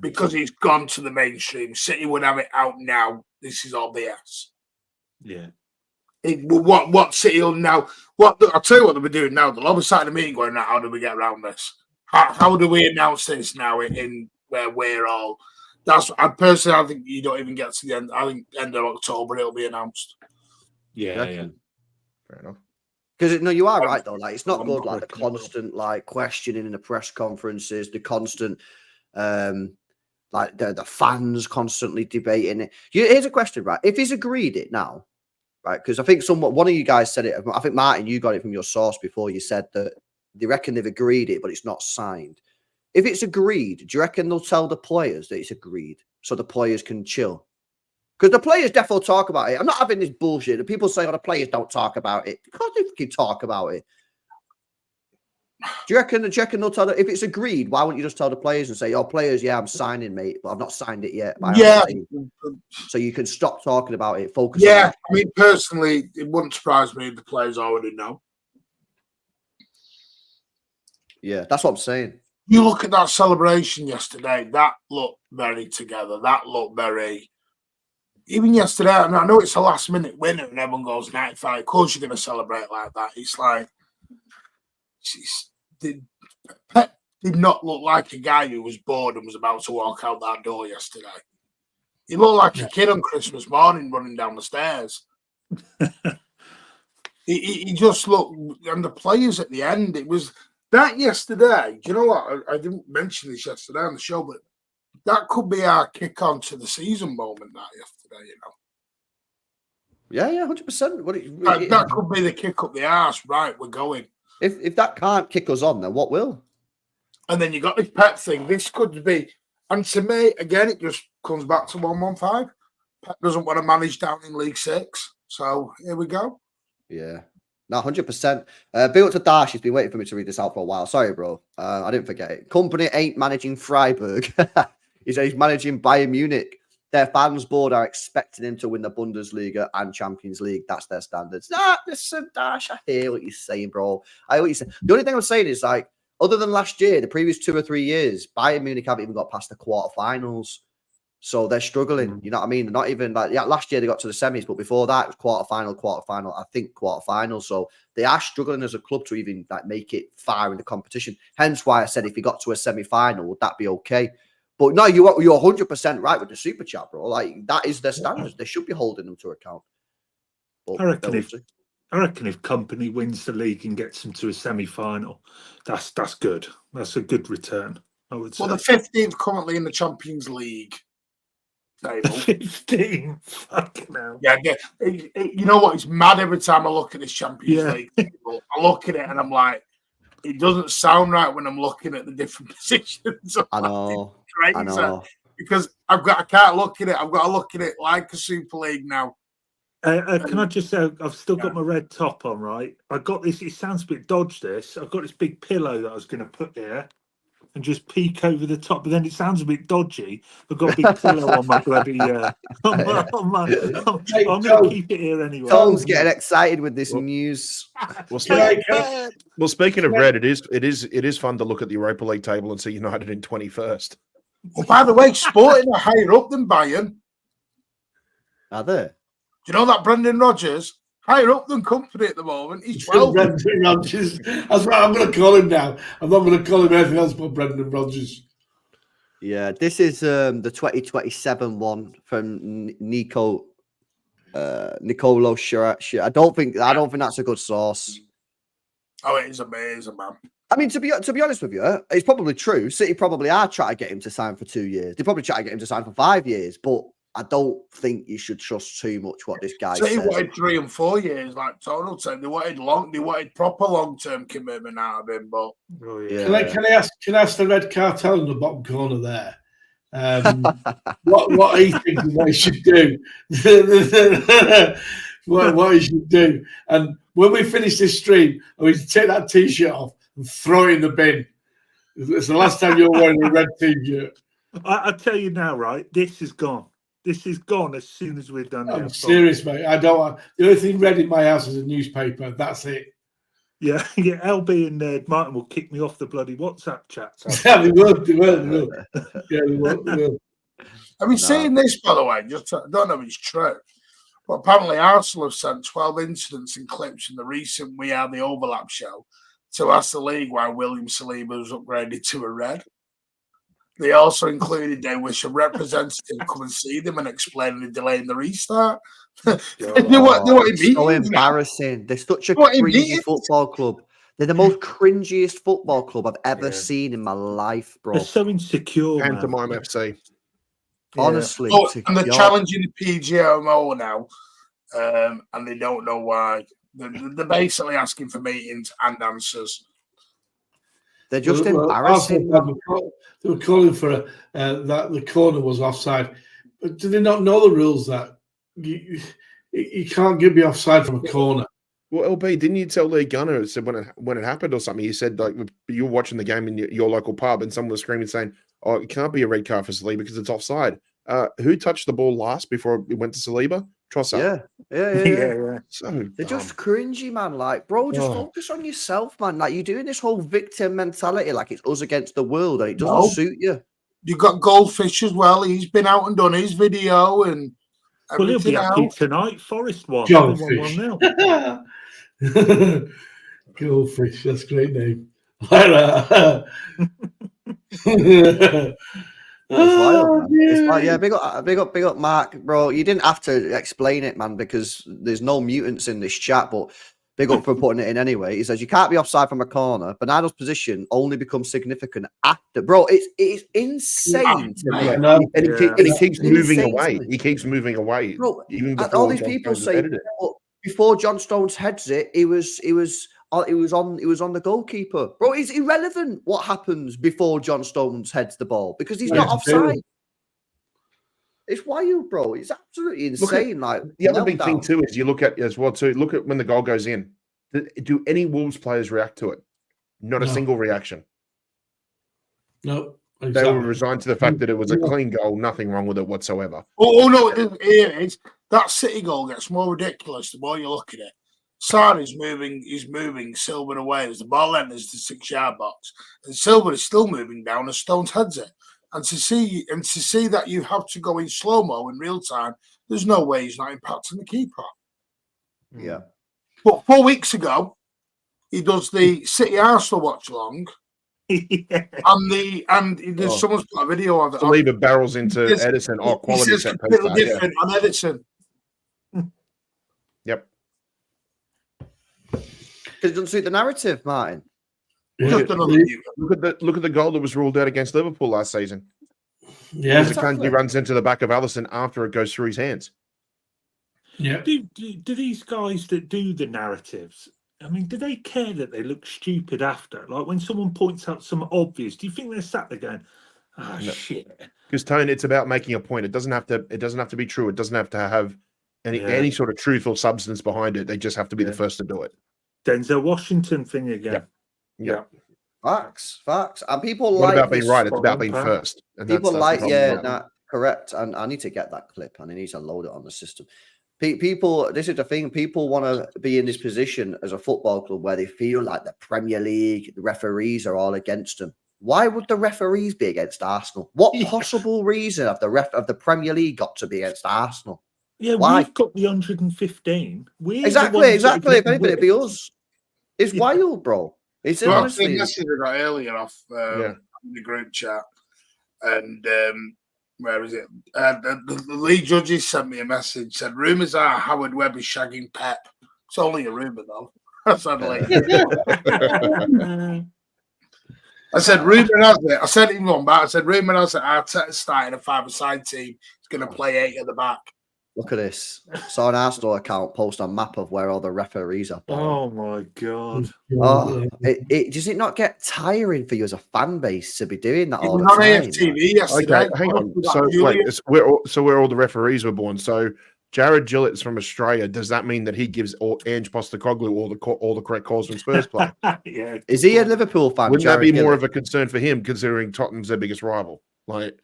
Because it's gone to the mainstream. City would have it out now. This is all BS. Yeah. What City will now? I'll tell you what they'll be doing now. They'll be sat in a meeting going, how do we get around this? How do we announce this now in where we're all? I think you don't even get to the end. I think end of October it'll be announced. Yeah. Fair enough. Because you are right though. Like it's not good. Like the constant questioning in the press conferences, the constant the fans constantly debating it. Here's a question, right? If he's agreed it now, right? Because I think one of you guys said it. I think Martin, you got it from your source before. You said that they reckon they've agreed it, but it's not signed. If it's agreed, do you reckon they'll tell the players that it's agreed so the players can chill? Because the players definitely talk about it. I'm not having this bullshit. The people say, the players don't talk about it. Because they can talk about it. Do you reckon they'll tell them, if it's agreed, why wouldn't you just tell the players and say, players, I'm signing, mate, but I've not signed it yet. So you can stop talking about it, focus on it. I mean, personally, it wouldn't surprise me if the players already know. Yeah, that's what I'm saying. You look at that celebration yesterday, that looked very together. That looked very... Even yesterday, and I know it's a last-minute winner and everyone goes 95. Of course you're going to celebrate like that. It's like... Pep did not look like a guy who was bored and was about to walk out that door yesterday. He looked like a kid on Christmas morning running down the stairs. he just looked... And the players at the end, it was... That yesterday, do you know what? I didn't mention this yesterday on the show, but that could be our kick on to the season moment. That yesterday, Yeah, 100%. that could be the kick up the arse. Right, we're going. If that can't kick us on, then what will? And then you got this Pep thing. This could be, and to me, again, it just comes back to 115. Pep doesn't want to manage down in League Six, so here we go. Yeah. No, 100%. Big up to Dash. He's been waiting for me to read this out for a while. Sorry, bro. I didn't forget it. Kompany ain't managing Freiburg. He said he's managing Bayern Munich. Their fans board are expecting him to win the Bundesliga and Champions League. That's their standards. Nah, listen, Dash, I hear what you're saying, bro. I hear what you're saying. The only thing I'm saying is, like, other than last year, the previous 2 or 3 years, Bayern Munich haven't even got past the quarterfinals. So they're struggling. You know what I mean? They're not even like, yeah, last year they got to the semis, but before that it was quarterfinal, I think quarterfinal. So they are struggling as a club to even like make it far in the competition. Hence why I said if he got to a semi-final, would that be okay? But no, you're 100% right with the super chat, bro. Like that is their standards. They should be holding them to account. But I reckon if Kompany wins the league and gets them to a semi-final, that's good. That's a good return, I would say. Well, the 15th currently in the Champions League. 15, fucking hell. Yeah, you know what? It's mad every time I look at this Champions League table. I look at it and I'm like, it doesn't sound right when I'm looking at the different positions. I know. Because I can't look at it. I've got to look at it like a Super League now. Can I just say, I've still got my red top on, right? I got this. It sounds a bit dodge. This. I've got this big pillow that I was going to put here and just peek over the top, but then it sounds a bit dodgy. I've got a big pillow on my bloody. I'm going to keep it here anyway. Tom's getting excited with this news. Well, speaking of red, it is fun to look at the Europa League table and see United in 21st. Well, by the way, Sporting are higher up than Bayern. Are they? Do you know that Brendan Rodgers higher up than Kompany at the moment? He's 12. Brendan Rodgers. That's what I'm going to call him now. I'm not going to call him anything else but Brendan Rodgers. Yeah, this is the 2027 one from Nicolo Shirat. I don't think that's a good source. Oh, it is amazing, man. I mean, to be honest with you, it's probably true. City probably are trying to get him to sign for 2 years. They probably try to get him to sign for 5 years, but I don't think you should trust too much what this guy says. City wanted 3 and 4 years, like total time. They wanted proper long-term commitment out of him. But Can I ask the red cartel in the bottom corner there? What he thinks they should do? what he should do? And when we finish this stream, I mean, take that T-shirt off and throw it in the bin. It's the last time you're wearing a red T-shirt. I tell you now, right? This is gone. This is gone as soon as we're done. I'm serious, mate. I don't want the only thing red in my house is a newspaper. That's it. Yeah. LB and Martin will kick me off the bloody WhatsApp chats. Yeah, they will. Yeah, they will. Have you seen this, by the way? I don't know if it's true, but apparently Arsenal have sent 12 incidents and clips from the recent We Are the Overlap show to ask the league why William Saliba was upgraded to a red. They also included they wish a representative come and see them and explain the delay in the restart. It's so embarrassing. They're such a cringy football club. They're the most cringiest football club I've ever seen in my life, bro. They're so insecure. Pantomime FC. Honestly. And they're challenging the PGMO now, and they don't know why. They're basically asking for meetings and answers. They're just embarrassing. They were calling for that the corner was offside. But do they not know the rules that you can't get me offside from a corner? Well, LB, didn't you tell Lee Gunner said when it happened or something? You said like you were watching the game in your local pub and someone was screaming saying, "Oh, it can't be a red card for Saliba because it's offside." Who touched the ball last before it went to Saliba? Trossard. Yeah. So they're just cringy, man. Like, bro, just focus on yourself, man. Like, you're doing this whole victim mentality, like it's us against the world, and it doesn't suit you. You've got Goldfish as well. He's been out and done his video and well, he'll be happy tonight. Forest won. Goldfish. Goldfish. That's a great name. It's wild, yeah, big up, Mark, bro. You didn't have to explain it, man, because there's no mutants in this chat. But Big up for putting it in anyway. He says you can't be offside from a corner. Bernardo's position only becomes significant after. Bro, it's insane to me. No, And he keeps It's moving insane away. to me. He keeps moving away. Bro, Even and before all these John people Stones say headed it. before John Stones heads it, it was on the goalkeeper. Bro, it's irrelevant what happens before John Stones heads the ball because he's not offside. It's wild, bro. It's absolutely insane. The other big thing too is you look at as well too. Look at when the goal goes in. Do any Wolves players react to it? Not a single reaction. No, exactly. They were resigned to the fact that it was a clean goal, nothing wrong with it whatsoever. Oh no, it is. That City goal gets more ridiculous the more you look at it. Sarr is moving Silver away as the ball enters the 6-yard box, and Silver is still moving down as Stones heads it. And to see that you have to go in slow-mo in real time, there's no way he's not impacting the keeper. Yeah. But 4 weeks ago, he does the City Arsenal watch along. And there's someone's got a video of it. Saliba barrels into Edison. Oh, quality set piece. Completely different on Edison. Yep. Because it doesn't suit the narrative, Martin. Look at the goal that was ruled out against Liverpool last season. Yeah, exactly. Runs into the back of Alisson after it goes through his hands. Yeah. Do these guys that do the narratives? I mean, do they care that they look stupid after? Like when someone points out some obvious, do you think they're sat there going, "Ah, shit"? Because Tone, it's about making a point. It doesn't have to be true. It doesn't have to have any sort of truth or substance behind it. They just have to be the first to do it. Denzel Washington thing again. Yeah. Facts. And people Not like about being right. It's about being Pam. first. And people that's like, correct. And I need to get that clip and I need to load it on the system. People, this is the thing. People want to be in this position as a football club where they feel like the Premier League, the referees are all against them. Why would the referees be against Arsenal? What possible reason have the Premier League got to be against Arsenal? Yeah, why? We've got the 115. Exactly. If anything, it'd be us. It's wild, bro. It's honestly. The message I got earlier off the group chat, and where is it? The league judges sent me a message. Said rumours are Howard Webb is shagging Pep. It's only a rumour though. I said rumour has it. I said even on back. I said rumour has it. Arteta's starting a 5-a-side team. He's going to play 8 at the back. Look at this. Saw an Arsenal account post a map of where all the referees are. Oh my god! Oh, does it not get tiring for you as a fan base to be doing that all the time? On AFTV yesterday. Okay, hang on. So where all the referees were born. So Jared Gillett's from Australia. Does that mean that he gives Ange Postecoglou all the correct calls when Spurs play? Yeah. Is he a Liverpool fan? Wouldn't Jared that be more Gillett? of a concern for him, considering Tottenham's their biggest rival? Like,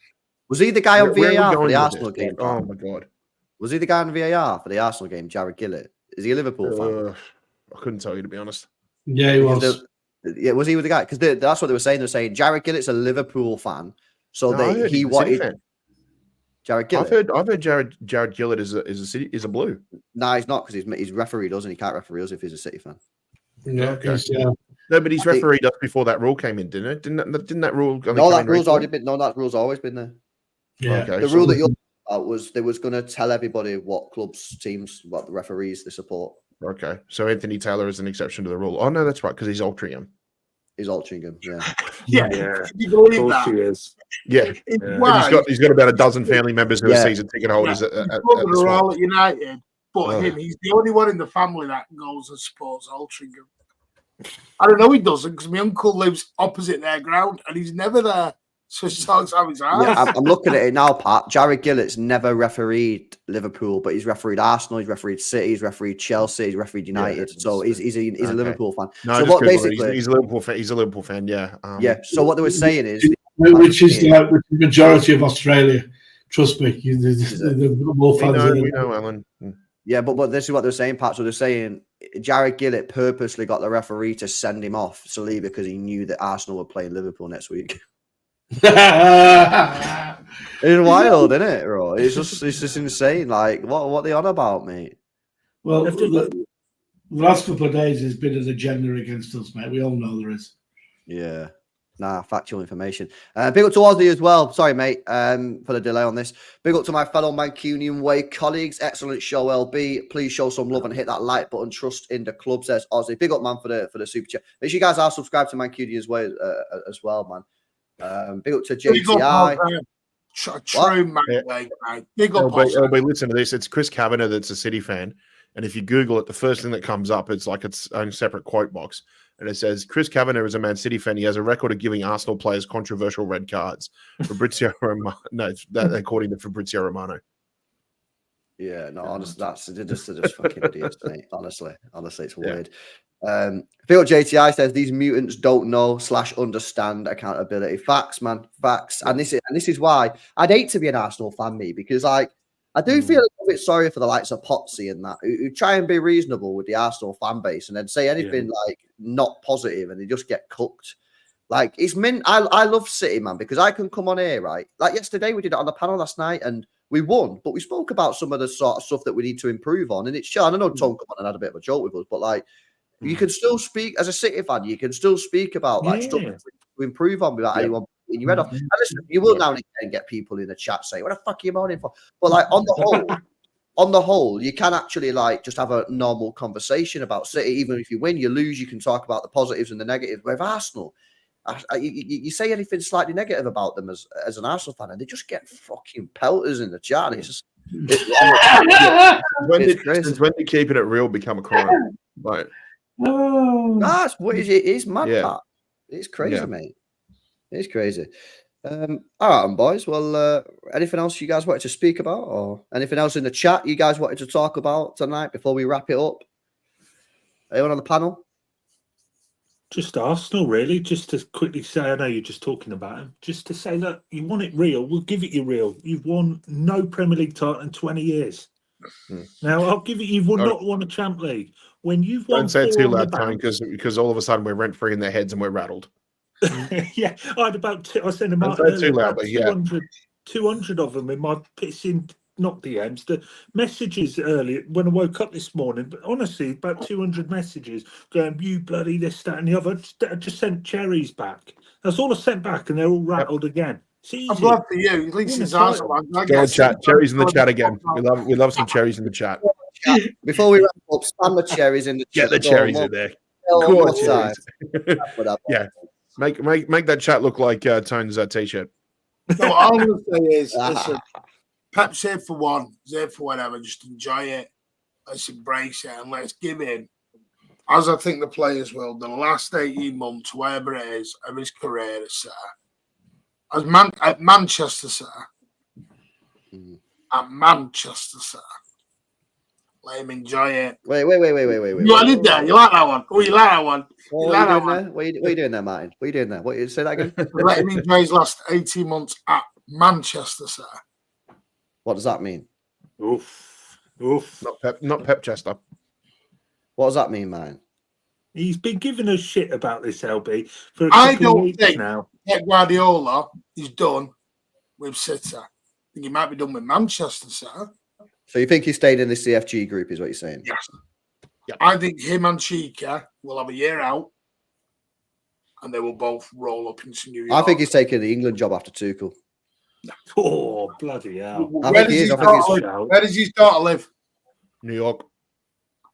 was he the guy on where are we VAR for going the with Arsenal this? game? Oh my god. Was he the guy on VAR for the Arsenal game, Jared Gillett? Is he a Liverpool fan? I couldn't tell you, to be honest. Yeah, he was. Was he with the guy? Because that's what they were saying. They were saying Jared Gillett's a Liverpool fan, so he wanted Jared Gillett. I've heard Jared Gillett is a blue. No, he's not because he's refereed us and he can't referee us if he's a City fan. Yeah, Okay. No, but he's refereed us before that rule came in, didn't it? Didn't that rule? No, that rule's already been. No, that rule's always been there. Yeah. Okay, The rule that you're about was they was going to tell everybody what clubs, teams, what the referees they support. Okay, so Anthony Taylor is an exception to the rule. Oh no, that's right, because he's Altrincham. He's Altrincham, yeah. Yeah. Can you believe that? He is. Yeah. Why? He's got about a dozen family members who are season ticket holders. His brothers are all at United, but he's the only one in the family that goes and supports Altrincham. I don't know he doesn't because my uncle lives opposite their ground and he's never there. So he talks how his ass. Yeah, I'm looking at it now, Pat. Jared Gillett's never refereed Liverpool, but he's refereed Arsenal, he's refereed City, he's refereed Chelsea, he's refereed United. So he's a Liverpool fan. No, so what basically he's a Liverpool fan. He's a Liverpool fan. Yeah. So what they were saying is, which is the majority of Australia. Trust me, the more fans. We know, Alan. Yeah, but this is what they're saying, Pat. So they're saying Jared Gillett purposely got the referee to send him off Saliba because he knew that Arsenal were playing Liverpool next week. It's wild, isn't it, bro? It's just insane. Like, what are they on about, mate? Well, the last couple of days has been an agenda against us, mate. We all know there is. Yeah. Nah, factual information. Big up to Ozzy as well. Sorry, mate, for the delay on this. Big up to my fellow Mancunian Way colleagues. Excellent show, LB. Please show some love and hit that like button. Trust in the club, says Ozzy. Big up, man, for the super chat. Make sure you guys are subscribed to Mancunian's Way as well, man. Big up to JTI. True, man. Big up, LB, listen to this. It's Chris Kavanagh that's a City fan. And if you Google it, the first thing that comes up, it's like its own separate quote box. And it says, Chris Kavanagh is a Man City fan. He has a record of giving Arsenal players controversial red cards. Fabrizio Romano. No, that according to Fabrizio Romano. Yeah, no, honestly, they're just fucking idiots, mate. Honestly, it's weird. Phil JTI says these mutants don't know / understand accountability. Facts, man, facts. And this is why I'd hate to be an Arsenal fan, me, because like I do feel a little bit sorry for the likes of Potsy and that who try and be reasonable with the Arsenal fan base and then say anything like not positive and they just get cooked. Like it's meant. I love City, man, because I can come on here, right? Like yesterday, we did it on the panel last night and we won, but we spoke about some of the sort of stuff that we need to improve on. And it's sure, I know Tom come on and had a bit of a joke with us, but like you can still speak as a City fan, you can still speak about like stuff to improve on without anyone in your head off. And listen, you will now and again get people in the chat saying, "What the fuck are you moaning for?" But like on the whole, you can actually like just have a normal conversation about City. Even if you win, you lose, you can talk about the positives and the negatives. With Arsenal, you say anything slightly negative about them as an Arsenal fan, and they just get fucking pelters in the chat. And it's just since when did keeping it real become a crime? Like, that's what it is, mad. Yeah. It's crazy, mate. It's crazy. All right, boys. Well, anything else you guys wanted to speak about, or anything else in the chat you guys wanted to talk about tonight before we wrap it up? Anyone on the panel? Just Arsenal, really. Just to quickly say, I know you're just talking about him. Just to say, look, you want it real, we'll give it you real. You've won no Premier League title in 20 years. Now, I'll give it. You've not won a Champ League. When you've won, don't say it too loud, Tony, because all of a sudden we're rent free in their heads and we're rattled. Yeah, I had about I sent them out too loud, but 200 of them in my pissing not DMs, the messages earlier when I woke up this morning. But honestly, about 200 messages going, "You bloody this, that, and the other." I just sent cherries back. That's all I sent back, and they're all rattled again. It's easy. I'm glad for you. At least it's Arsenal. Go on, chat. Cherries in the chat again. We love some cherries in the chat. Before we wrap up, spam the cherries in the chat. Get the cherries in there. Go on, yeah. Make that chat look like Tone's t-shirt. No, all I'm going to say is, listen, Pep's here for one. He's here for whatever. Just enjoy it. Let's embrace it and let's give him, as I think the players will, the last 18 months, whatever it is, of his career at City. At Manchester City. At Manchester City. Let him enjoy it. Wait. You like that? You like that one? Oh, you like that one? What are you doing there, Martin? What are you doing there? What you say that again? Let him enjoy his last 18 months at Manchester City. What does that mean? Oof. Not Pep Chester. What does that mean, Martin? He's been giving us shit about this, LB, for a I couple of don't weeks think now. Pep Guardiola is done with City. I think he might be done with Manchester City. So you think he stayed in the CFG group, is what you're saying? Yes. Yeah. I think him and Chica will have a year out, and they will both roll up into New York. I think he's taking the England job after Tuchel. Oh, bloody hell. Where does his daughter live? New York.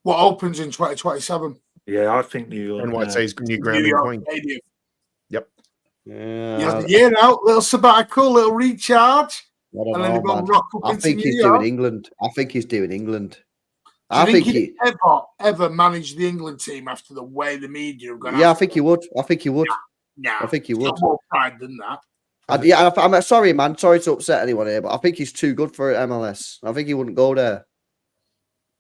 What opens in 2027? Yeah, I think New York. NYC's new ground New in York Queen. Stadium. Yep. Yeah. He has a year out, little sabbatical, little recharge. I think he's doing England. I think he's doing England. I think he'd ever manage the England team after the way the media have gone. Yeah, I think he would. I think he would. No, I think he would. More pride than that. I'm sorry, man. Sorry to upset anyone here, but I think he's too good for MLS. I think he wouldn't go there.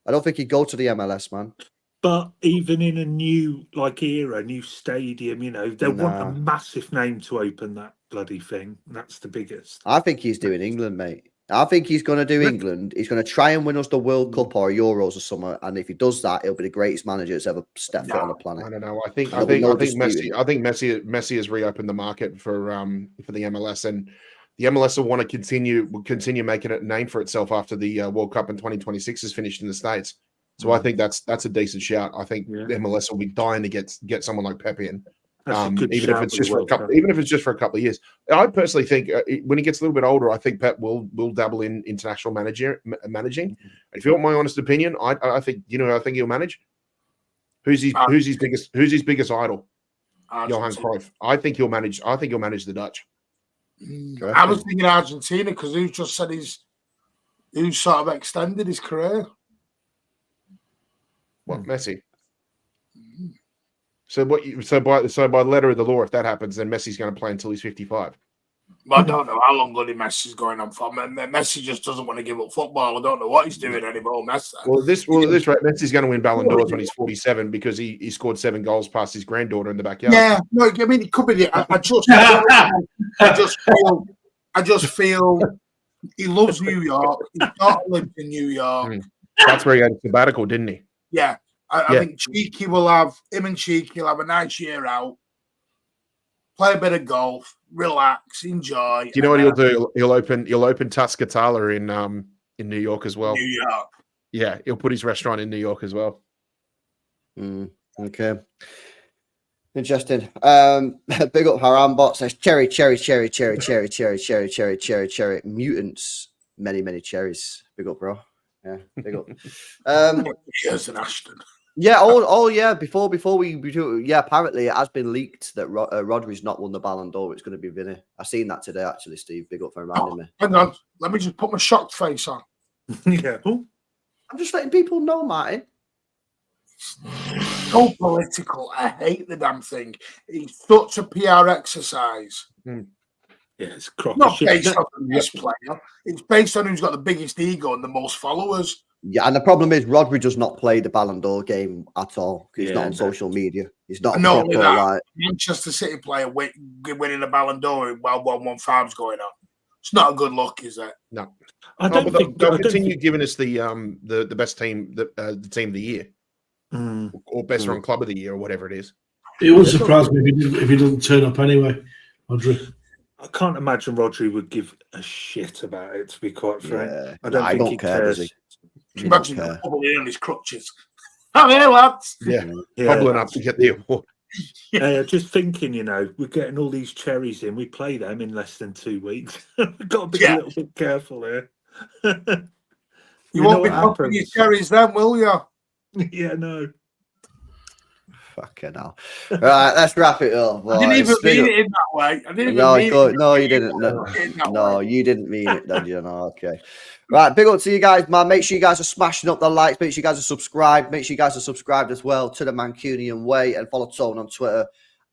I don't think he'd go to the MLS, man. But even in a new era, new stadium, they want a massive name to open that bloody thing. That's the biggest. I think he's doing England, mate. I think he's going to do England. He's going to try and win us the World Cup or Euros or something. And if he does that, he'll be the greatest manager that's ever stepped foot on the planet. I don't know. I think Messi has reopened the market for the MLS, and the MLS will want to continue making it a name for itself after the World Cup in 2026 is finished in the States. So I think that's a decent shout. I think the MLS will be dying to get someone like Pep in. That's a good even if shout it's with just the for a World couple, Cup. even if it's just for a couple of years. I personally think when he gets a little bit older, I think Pep will dabble in international managing. If you want my honest opinion, I think I think he'll manage. Who's his biggest idol? Johan Cruyff. I think he'll manage. I think he'll manage the Dutch. I was thinking Argentina because who just said who sort of extended his career? What Messi? So by letter of the law, if that happens, then Messi's going to play until he's 55. Well, I don't know how long bloody Messi's going on for. Messi just doesn't want to give up football. I don't know what he's doing anymore, Messi. Well, this rate, Messi's going to win Ballon d'Ors when he's 47 because he scored 7 goals past his granddaughter in the backyard. Yeah, no, I mean it could be. I just feel he loves New York. His daughter lives in New York. That's where he had a sabbatical, didn't he? Yeah, I think Cheeky will have will have a nice year out, play a bit of golf, relax, enjoy. Do you know what he'll do? He'll open Tuscatala in New York as well. New York. Yeah, he'll put his restaurant in New York as well. Okay. Interesting. Big up Haram Bot says cherry. Mutants. Many cherries. Big up, bro. Yeah, big up. Yes, and Ashton. Yeah. Yeah. Before we do, yeah. Apparently, it has been leaked that Rodri's not won the Ballon d'Or. It's going to be Vinny. I seen that today, actually. Steve, big up for reminding me. Hang on, let me just put my shocked face on. Yeah. I'm just letting people know, Martin. So political. I hate the damn thing. It's such a PR exercise. Yeah, it's crock Not of shit. based on this player. It's based on who's got the biggest ego and the most followers. Yeah, and the problem is Rodri does not play the Ballon d'Or game at all. He's not on social media. He's not only proper, that, like Manchester City player winning a Ballon d'Or while 1-1-5's going on. It's not a good look, is it? No. I don't think they'll continue giving us the best team, the team of the year, or best run club of the year, or whatever it is. It would surprise me if he doesn't turn up anyway, Rodri. I can't imagine Rodri would give a shit about it, to be quite frank. Yeah. I don't think he cares. Imagine probably on his crutches. I'm here, lads. Yeah, hobbling up to get the award. Just thinking, we're getting all these cherries in. We play them in less than 2 weeks. We've got to be a little bit careful here. You won't be popping your cherries then, will you? Yeah, no. fucking hell. Right, let's wrap it up. I didn't even mean it in that way. No, you didn't. No, you didn't mean it, did you? No, okay. Right, big up to you guys, man. Make sure you guys are smashing up the likes. Make sure you guys are subscribed. Make sure you guys are subscribed as well to the Mancunian Way, and follow Tone on Twitter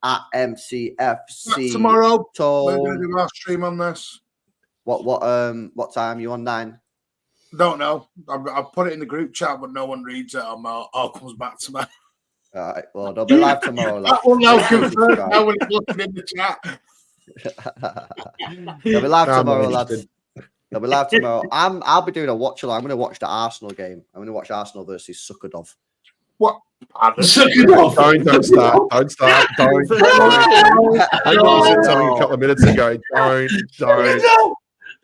at MCFC. Tomorrow, Tone. we're going to do our stream on this. What time are you on? 9? Don't know. I've put it in the group chat, but no one reads it. Or comes back to me. All right. Well, they'll be live tomorrow. That will now confirm now when it's looking in the chat. They'll be live tomorrow, lads. They'll be live tomorrow. I'll be doing a watch along. I'm going to watch the Arsenal game. I'm going to watch Arsenal versus Sukkadov. What? Don't start. Don't start. I said something a couple of minutes ago. Don't.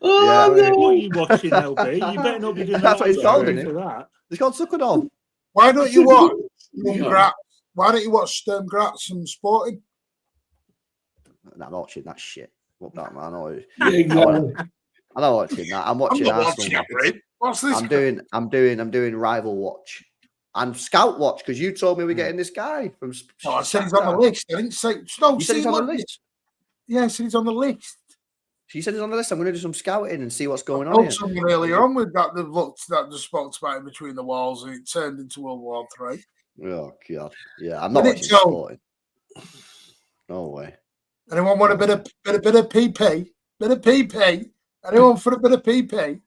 Yeah. What are you watching, LB? You better not be doing That's what he's called, isn't for it? that. It's called Sukkadov. Why don't you watch Graz? Why don't you watch Graz and Sporting? No, I'm not watching that shit. What that, man? Exactly. I'm not watching that. I'm watching Arsenal. What's this? I'm doing Rival Watch and Scout Watch because you told me we're getting this guy from. Oh, I said he's on the list. I didn't say. No, you said he's on the list. Yeah, I said he's on the list. She said he's on the list. I'm going to do some scouting and see what's going I on here. Someone earlier on with that that just spoke about it between the walls and it turned into World War III. Oh god, yeah, I'm not watching Sporting. No way. Anyone want a bit of PP? Bit of PP? Anyone for a bit of PP?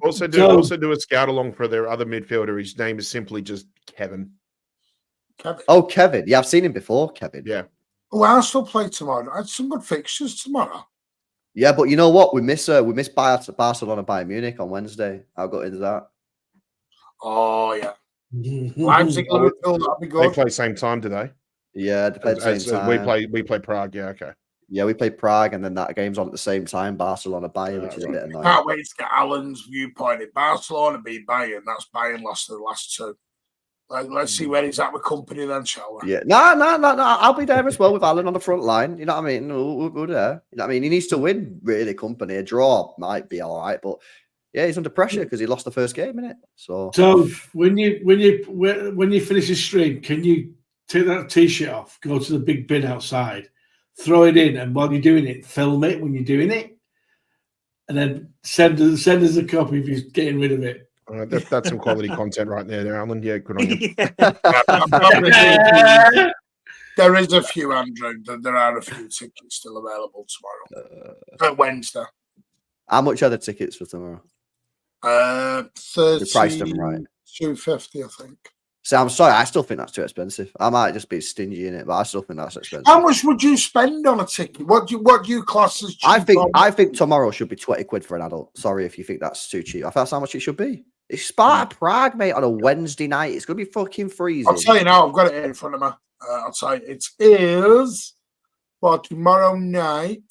Also do a scout along for their other midfielder. His name is simply just Kevin. Oh, Kevin. Yeah, I've seen him before, Kevin. Yeah. Oh, Arsenal play tomorrow. I had some good fixtures tomorrow. Yeah, but you know what? We miss Barcelona Bayern Munich on Wednesday. I'll go into that. Oh yeah. Leipzig, Liverpool, that'll be good. They play same time today. Yeah, they play the same time. We play Prague. Yeah, okay. Yeah, we play Prague, and then that game's on at the same time. Barcelona Bayern, which is a bit annoying. Can't wait to get Alan's viewpoint. If Barcelona beat Bayern, that's Bayern lost the last two. Let's see where he's at with Kompany then, shall we? Yeah, no. I'll be there as well with Alan on the front line. You know what I mean? We're there. You know what I mean? He needs to win, really. Kompany. A draw might be all right, but yeah, he's under pressure because he lost the first game, innit? So when you finish the stream, can you take that t-shirt off, go to the big bin outside, throw it in, and while you're doing it, film it when you're doing it, and then send us a copy if you're getting rid of it. That's some quality content right there, Alan. Yeah, good on you. There is a few, Andrew. There are a few tickets still available tomorrow. Wednesday. How much are the tickets for tomorrow? 30, You priced them right. 250, I think. So I'm sorry, I still think that's too expensive. I might just be stingy in it, but I still think that's expensive. How much would you spend on a ticket? What do you class as cheap? I think tomorrow should be 20 quid for an adult. Sorry if you think that's too cheap. I think that's how much it should be. It's Sparta Prague, mate, on a Wednesday night. It's gonna be fucking freezing. I'll tell you now, I've got it here in front of me. I'll tell you, it is for tomorrow night.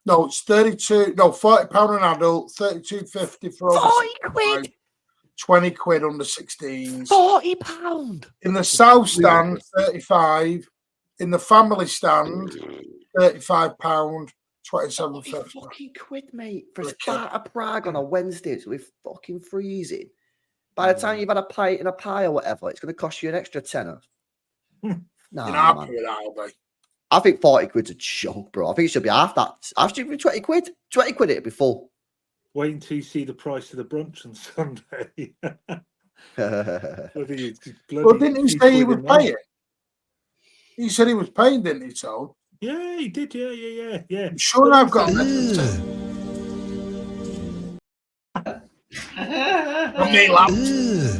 No, it's 32. No, £40 an adult, 32.50 for 40 quid. 20 quid under 16s. £40 in the south stand, 35. In the family stand, £35. 27.50 fucking quid, mate, for Sparta Prague on a Wednesday. It's gonna be fucking freezing. By the time you've had a pint and a pie or whatever, it's gonna cost you an extra tenner. You're Nah, not man. happy with that, I'll be. I think 40 quid's a joke, bro. I think it should be half that. I should be 20 quid. 20 quid, it'd be full. Wait until you see the price of the brunch on Sunday. Well, didn't he say he was paying? He said he was paying, didn't he, Tone? Yeah, he did. Yeah. I'm sure I've got from me, lads.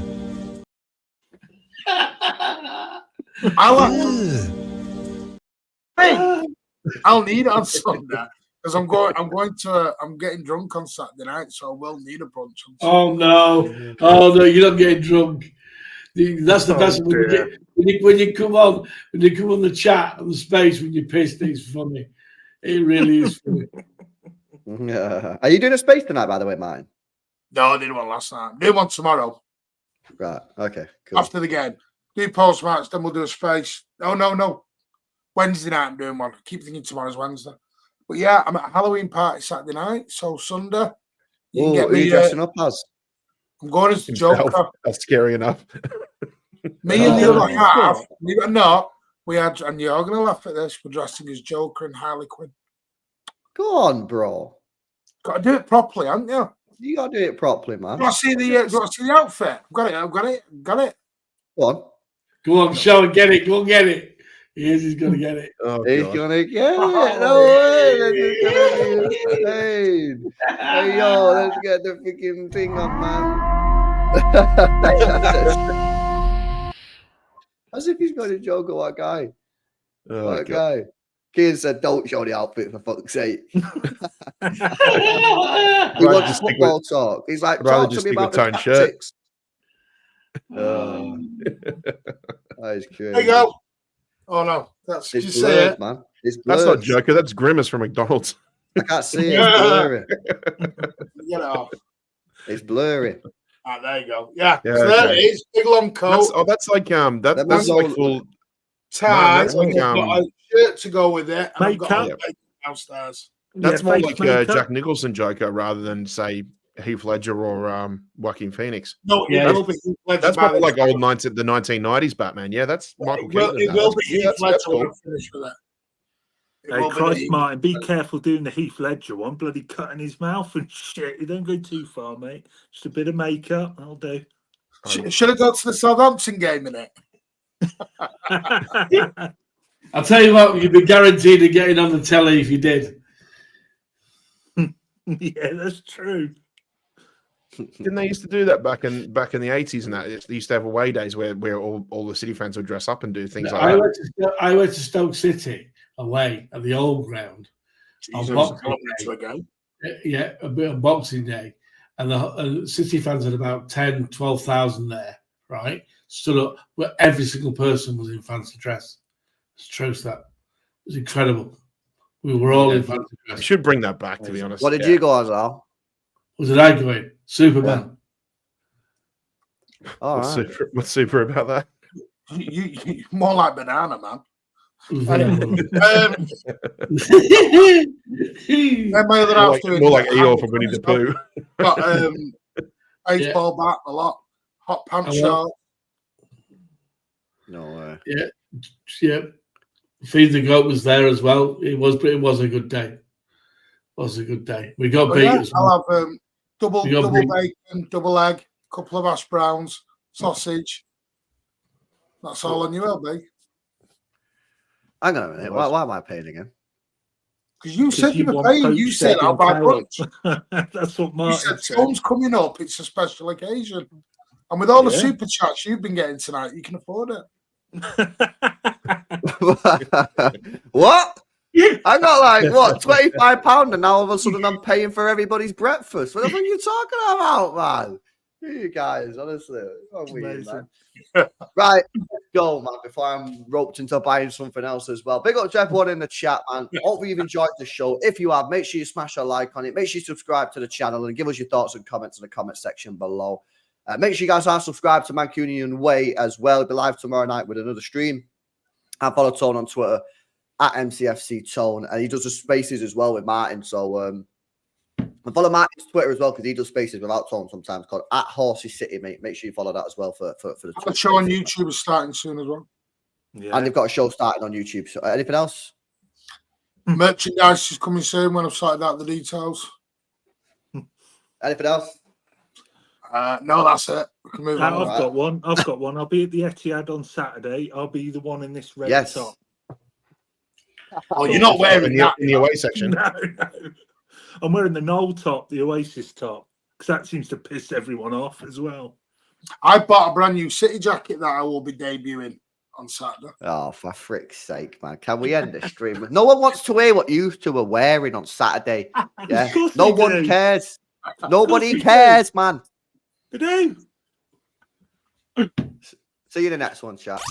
I'll need it on Sunday because I'm getting drunk on Saturday night, so I will need a brunch on Sunday. Oh no, you're not getting drunk. That's the best when you come on the chat on the space when you're pissed. It's funny. It really is funny. Are you doing a space tonight, by the way, mine? No, I did one last night. Do one tomorrow. Right. Okay. Cool. After the game, do post match, then we'll do a space. Oh no. Wednesday night I'm doing one. I keep thinking tomorrow's Wednesday. But yeah, I'm at a Halloween party Saturday night, so Sunday. You can get who are you dressing up as? I'm going as the Joker. That's scary enough. Me and the other half, believe it or not, we had, and you're going to laugh at this, we're dressing as Joker and Harley Quinn. Go on, bro. Got to do it properly, haven't you? You got to do it properly, man. Do I see the outfit? I've got it. Go on, show and get it. Go and get it. He's going to get it. Oh, he's going to get it. No way. That's just going to be insane. Hey, yo, let's get the freaking thing on, man. As if he's got a joke of what guy. What guy? Keane said, don't show the outfit for fuck's sake. He wants football talk. He's like, talk to me about the tactics. That is crazy. There you go. Oh no, that's it's blurred, man. It's blurred. That's not Joker. That's Grimace from McDonald's. I can't see it. It's blurry. Get it off. It's blurry. Ah, there you go. Yeah, so there it is. Big long coat. That's like that's like full tie. That's like a shirt to go with it. And I've got downstairs. That's more like Jack Nicholson Joker rather than say Heath Ledger or Joaquin Phoenix. No, yeah, that's probably like old the 1990s Batman. Yeah, that's Michael Keaton. It will be Heath Ledger. Cool. Finish with it. Hey, Christ, Martin, be careful doing the Heath Ledger one. Bloody cutting his mouth and shit. You don't go too far, mate. Just a bit of makeup. I'll do. Should have got to the Southampton game in it. I'll tell you what, you'd be guaranteed of getting on the telly if you did. Yeah, that's true. Didn't they used to do that back in the 80s and that? They used to have away days where all the City fans would dress up and do things like that. I went to Stoke City away at the old ground on Boxing Day. And the City fans had about 10, 12,000 there, right? Stood up where every single person was in fancy dress. It's true, that. It was incredible. We were all in fancy dress. We should bring that back, to be honest. What did you go as, Al? Was it I going? Superman. All right. What's super about that? You more like banana, man. My other More half's like, doing more like the Eeyore handle from Winnie the tennis Pooh. club. Got baseball bat a lot. Hot pants short. No way. Yeah. Feed the Goat was there as well. It was a good day. We got beat as well. I'll have double beat. bacon, double egg, couple of hash browns, sausage. That's all on you, LB. Hang on a minute. Why am I paying again? Because you said you were paying. You said I'll buy brunch. That's what You Martin said Tom's coming up. It's a special occasion. And with all the super chats you've been getting tonight, you can afford it. What? I got like what £25, and now all of a sudden I'm paying for everybody's breakfast. What the fuck are you talking about, man? You guys, honestly, it's weird, man. Right, let's go, man. Before I'm roped into buying something else as well. Big up to everyone in the chat, man. Hopefully you've enjoyed the show. If you have, make sure you smash a like on it. Make sure you subscribe to the channel and give us your thoughts and comments in the comment section below. Make sure you guys are subscribed to Mancunian Way as well. It'll be live tomorrow night with another stream. And follow Tone on Twitter at MCFC Tone. And he does the spaces as well with Martin. So and follow Martin's Twitter as well, because he does spaces without Tone sometimes, called at Horsey City, mate. Make sure you follow that as well for the The show on YouTube is starting soon as well. Yeah. And they've got a show starting on YouTube. So anything else? Merchandise is coming soon when I've sorted out the details. Anything else? No, that's it. We can move on. I've got one. I'll be at the Etihad on Saturday. I'll be the one in this red top. Oh, you're not wearing that in the away section. No. I'm wearing the Knoll top, the Oasis top, because that seems to piss everyone off as well. I bought a brand new City jacket that I will be debuting on Saturday. Oh, for frick's sake, man. Can we end the stream? No one wants to hear what you two are wearing on Saturday. Yeah. No one cares. Nobody cares, man. They do. See you in the next one, chat.